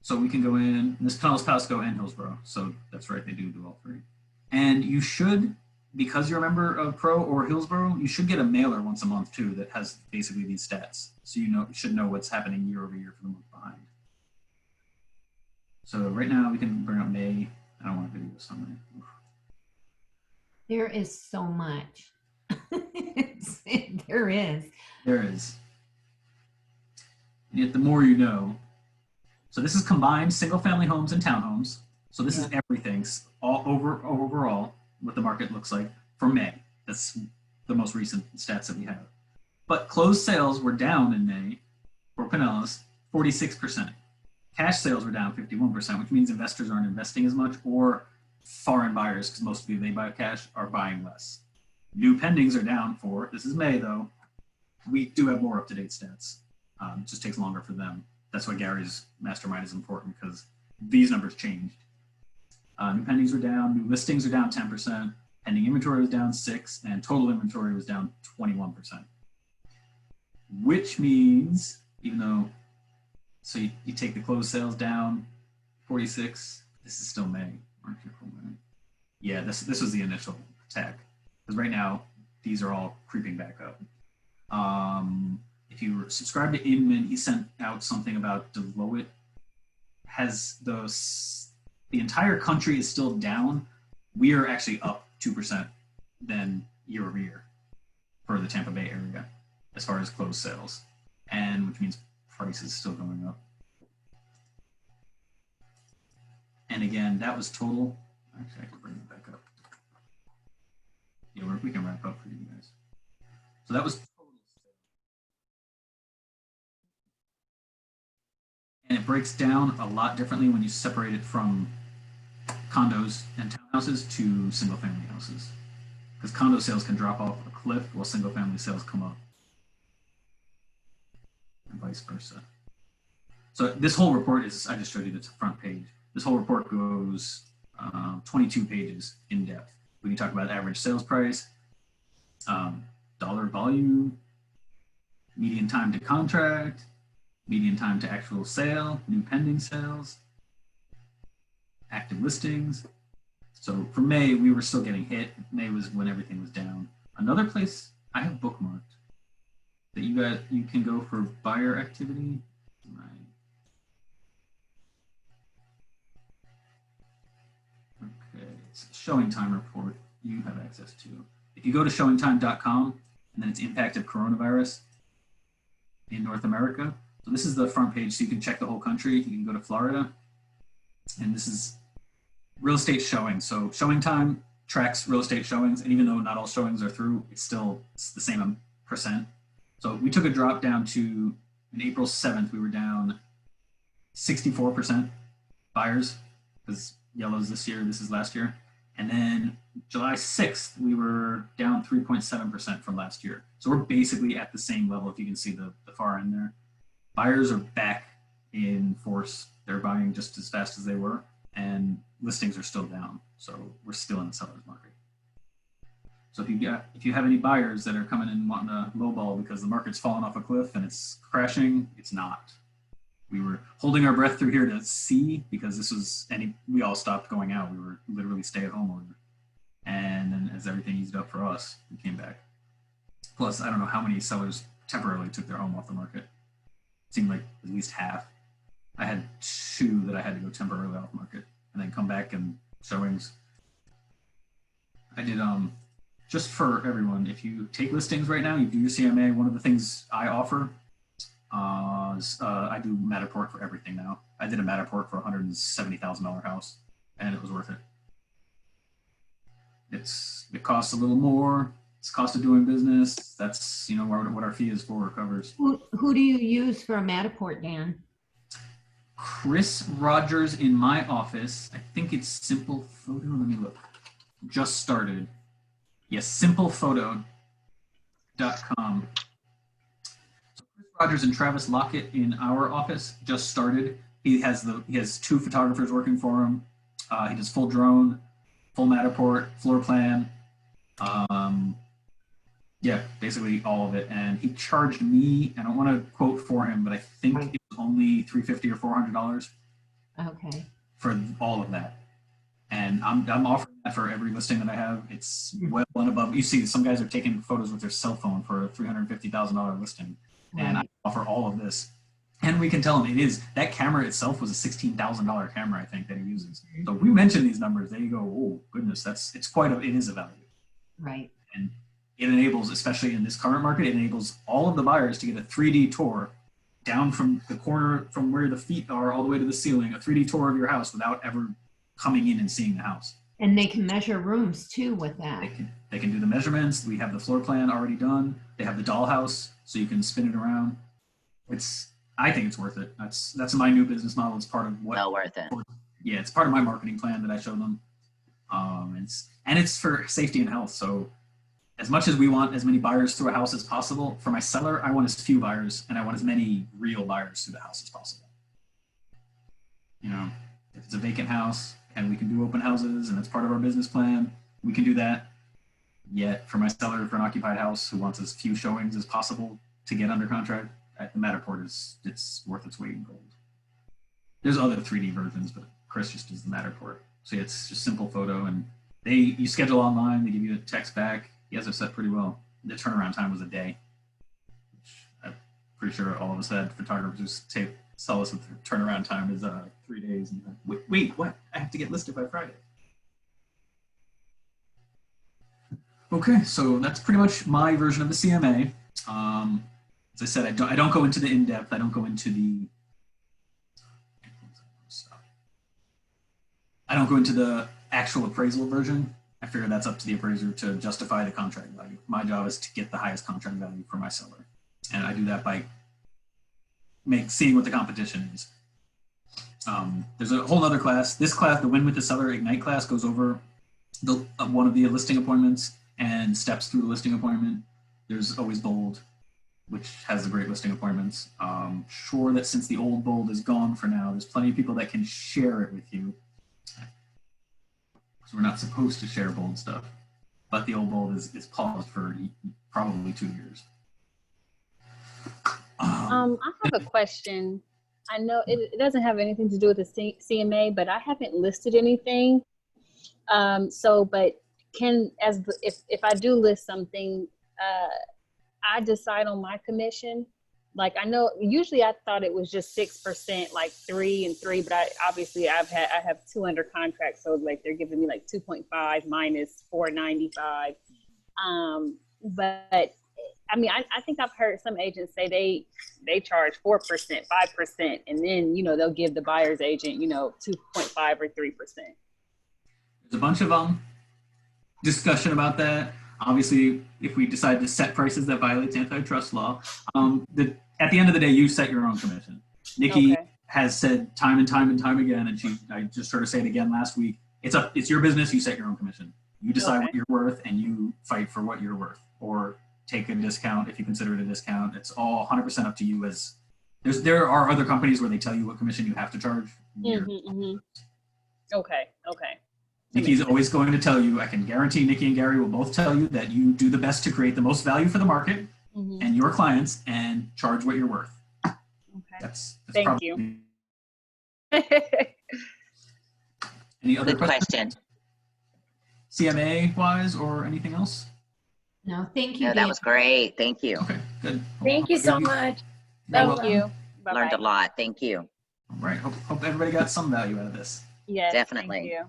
So we can go in, this Pinellas, Pasco, and Hillsborough. So that's right, they do all 3. And you should, because you're a member of Pro or Hillsborough, you should get a mailer once a month too that has basically these stats. So you should know what's happening year over year for the month behind. So right now we can bring up May. I don't want to do a summary. There is so much. There is. There is. And yet the more you know. So this is combined single family homes and townhomes. So this is everything all overall what the market looks like for May. That's the most recent stats that we have. But closed sales were down in May for Pinellas, 46%. Cash sales were down 51%, which means investors aren't investing as much, or foreign buyers, because most of you they buy cash, are buying less. New pendings are down this is May though. We do have more up-to-date stats. It just takes longer for them. That's why Gary's mastermind is important, because these numbers changed. New pendings were down, new listings are down 10%, pending inventory was down 6%, and total inventory was down 21%. Which means, even though, so you take the closed sales down 46, this is still May. March, April, May. Yeah, this was the initial attack. Because right now, these are all creeping back up. If you subscribe to Inman, he sent out something about Deloitte has the entire country is still down. We are actually up 2% than year over year for the Tampa Bay area as far as closed sales, and which means prices still going up. And again, that was total. Actually, I can bring it back up. Yeah, we can wrap up for you guys. So that was total. And it breaks down a lot differently when you separate it from condos and townhouses to single family houses. Because condo sales can drop off a cliff while single family sales come up. And vice versa. So this whole report is, I just showed you the front page. This whole report goes 22 pages in depth. We can talk about average sales price, dollar volume, median time to contract, median time to actual sale, new pending sales, active listings. So for May, we were still getting hit. May was when everything was down. Another place I have bookmarked that you can go for buyer activity. Okay, it's showing time report you have access to. If you go to showingtime.com and then it's impact of coronavirus in North America. So this is the front page, so you can check the whole country. You can go to Florida, and this is real estate showings. So Showing Time tracks real estate showings, and even though not all showings are through, it's the same percent. So we took a drop down to, on April 7th, we were down 64% buyers, because yellow's this year, this is last year. And then July 6th, we were down 3.7% from last year. So we're basically at the same level, if you can see the far end there. Buyers are back in force. They're buying just as fast as they were, and listings are still down. So we're still in the seller's market. So if you have any buyers that are coming in wanting to lowball because the market's falling off a cliff and it's crashing, it's not. We were holding our breath through here to see, because this was we all stopped going out. We were literally stay-at-home order. And then as everything eased up for us, we came back. Plus, I don't know how many sellers temporarily took their home off the market. It seemed like at least half. I had 2 that I had to go temporarily off market and then come back and showings. I did, just for everyone, if you take listings right now, you do your CMA, one of the things I offer is I do Matterport for everything now. I did a Matterport for a $170,000 house, and it was worth it. It costs a little more. It's cost of doing business. That's what our fee is for, or covers. Who do you use for a Matterport, Dan? Chris Rogers in my office. I think it's Simple Photo. Let me look. Just started. Yes, simplephoto.com. So Chris Rogers and Travis Lockett in our office just started. He has 2 photographers working for him. He does full drone, full Matterport, floor plan. Yeah, basically all of it. And he charged me, I don't want to quote for him, but I think it was only $350 or $400. Okay. For all of that. And I'm offering that for every listing that I have. It's well and above. You see, some guys are taking photos with their cell phone for a $350,000 listing. Right. And I offer all of this. And we can tell them that camera itself was a $16,000 camera, I think, that he uses. So we mention these numbers, they go, oh goodness, it is a value. Right. And it enables, especially in this current market, it enables all of the buyers to get a 3D tour down from the corner, from where the feet are all the way to the ceiling, a 3D tour of your house without ever coming in and seeing the house. And they can measure rooms too with that. They can do the measurements. We have the floor plan already done. They have the dollhouse, so you can spin it around. I think it's worth it. That's my new business model. It's part of what. Well worth it. Yeah, it's part of my marketing plan that I showed them. It's for safety and health. So as much as we want as many buyers through a house as possible, for my seller, I want as few buyers and I want as many real buyers through the house as possible. You know, if it's a vacant house and we can do open houses and it's part of our business plan, we can do that. Yet for my seller, for an occupied house who wants as few showings as possible to get under contract, the Matterport it's worth its weight in gold. There's other 3D versions, but Chris just does the Matterport. So yeah, it's just simple photo, and you schedule online. They give you a text back. He has it set pretty well. The turnaround time was a day, which I'm pretty sure all of us had photographers tell us that the turnaround time is 3 days. And wait, what? I have to get listed by Friday. Okay, so that's pretty much my version of the CMA. As I said, I don't go into the in-depth. I don't go into the actual appraisal version. I figure that's up to the appraiser to justify the contract value. My job is to get the highest contract value for my seller. And I do that by seeing what the competition is. There's a whole other class. This class, the Win with the Seller Ignite class, goes over one of the listing appointments and steps through the listing appointment. There's always Bold, which has the great listing appointments. Sure that since the old Bold is gone for now, there's plenty of people that can share it with you. So we're not supposed to share Bold stuff, but the old Bold is paused for probably 2 years. I have a question. I know it doesn't have anything to do with the CMA, but I haven't listed anything. But if I do list something, I decide on my commission. Like I know usually I thought it was just 6%, like 3 and 3, but I have 2 under contract, so like they're giving me like 2.5 minus 495. But I mean, I think I've heard some agents say they charge 4%, 5%, and then they'll give the buyer's agent 2.5 or 3%. There's a bunch of discussion about that. Obviously, if we decide to set prices that violates antitrust law, at the end of the day, you set your own commission. Nikki has said time and time again, and I just heard her say it again last week. It's your business. You set your own commission. You decide what you're worth, and you fight for what you're worth, or take a discount if you consider it a discount. It's all 100% up to you. There are other companies where they tell you what commission you have to charge. Okay. Nikki's always going to tell you, I can guarantee Nikki and Gary will both tell you that you do the best to create the most value for the market and your clients and charge what you're worth. Okay. That's Thank you. Any other Good question. CMA wise or anything else? No, thank you. No, that was great. Thank you. Okay, good. Thank you so much. Thank you. Bye-bye. Learned a lot. Thank you. All right. Hope everybody got some value out of this. Yes, Definitely. Thank you.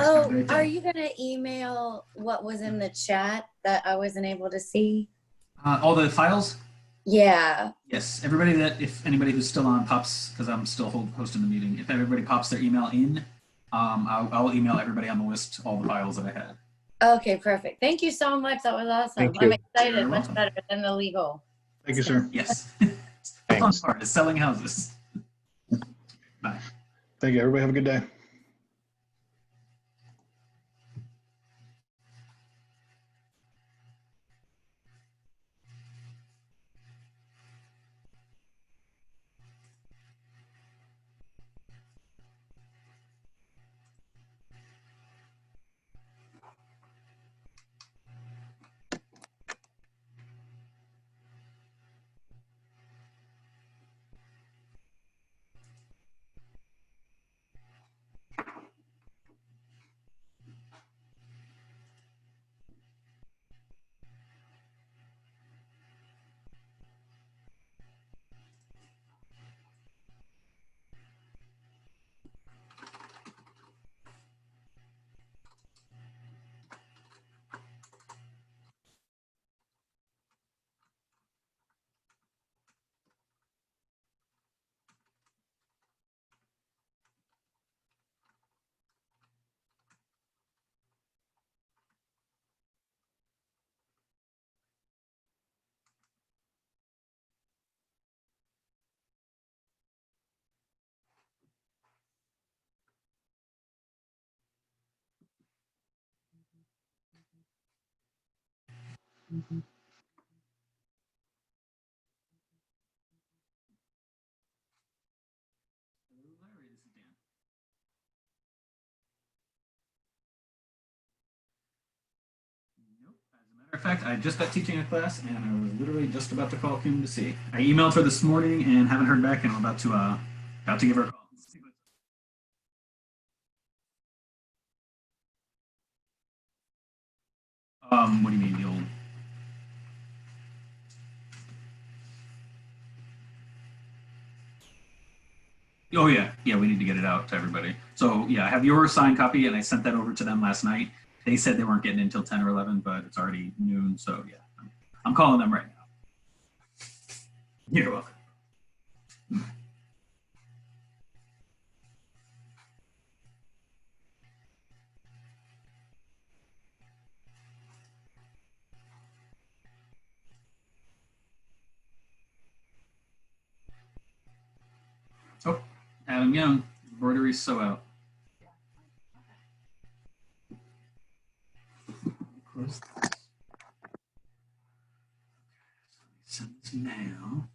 Oh, are you going to email what was in the chat that I wasn't able to see? All the files? Yeah. Yes. If anybody who's still on pops, because I'm still hosting the meeting, if everybody pops their email in, I'll email everybody on the list all the files that I had. Okay, perfect. Thank you so much. That was awesome. Thank you. I'm excited. You're Much welcome. better than the legal. Thank you, sir. Yes. The fun part is selling houses. Bye. Thank you. Everybody have a good day. Larry, this is Dan. Nope. As a matter of fact, I just got teaching a class, and I was literally just about to call Kim to see. I emailed her this morning and haven't heard back, and I'm about to give her a call. What do you mean the old? Oh yeah, yeah. We need to get it out to everybody. So yeah, I have your signed copy, and I sent that over to them last night. They said they weren't getting it until 10 or 11, but it's already noon. So yeah, I'm calling them right now. You're welcome. Oh, Adam Young, embroidery sew out. Close this. Send this now.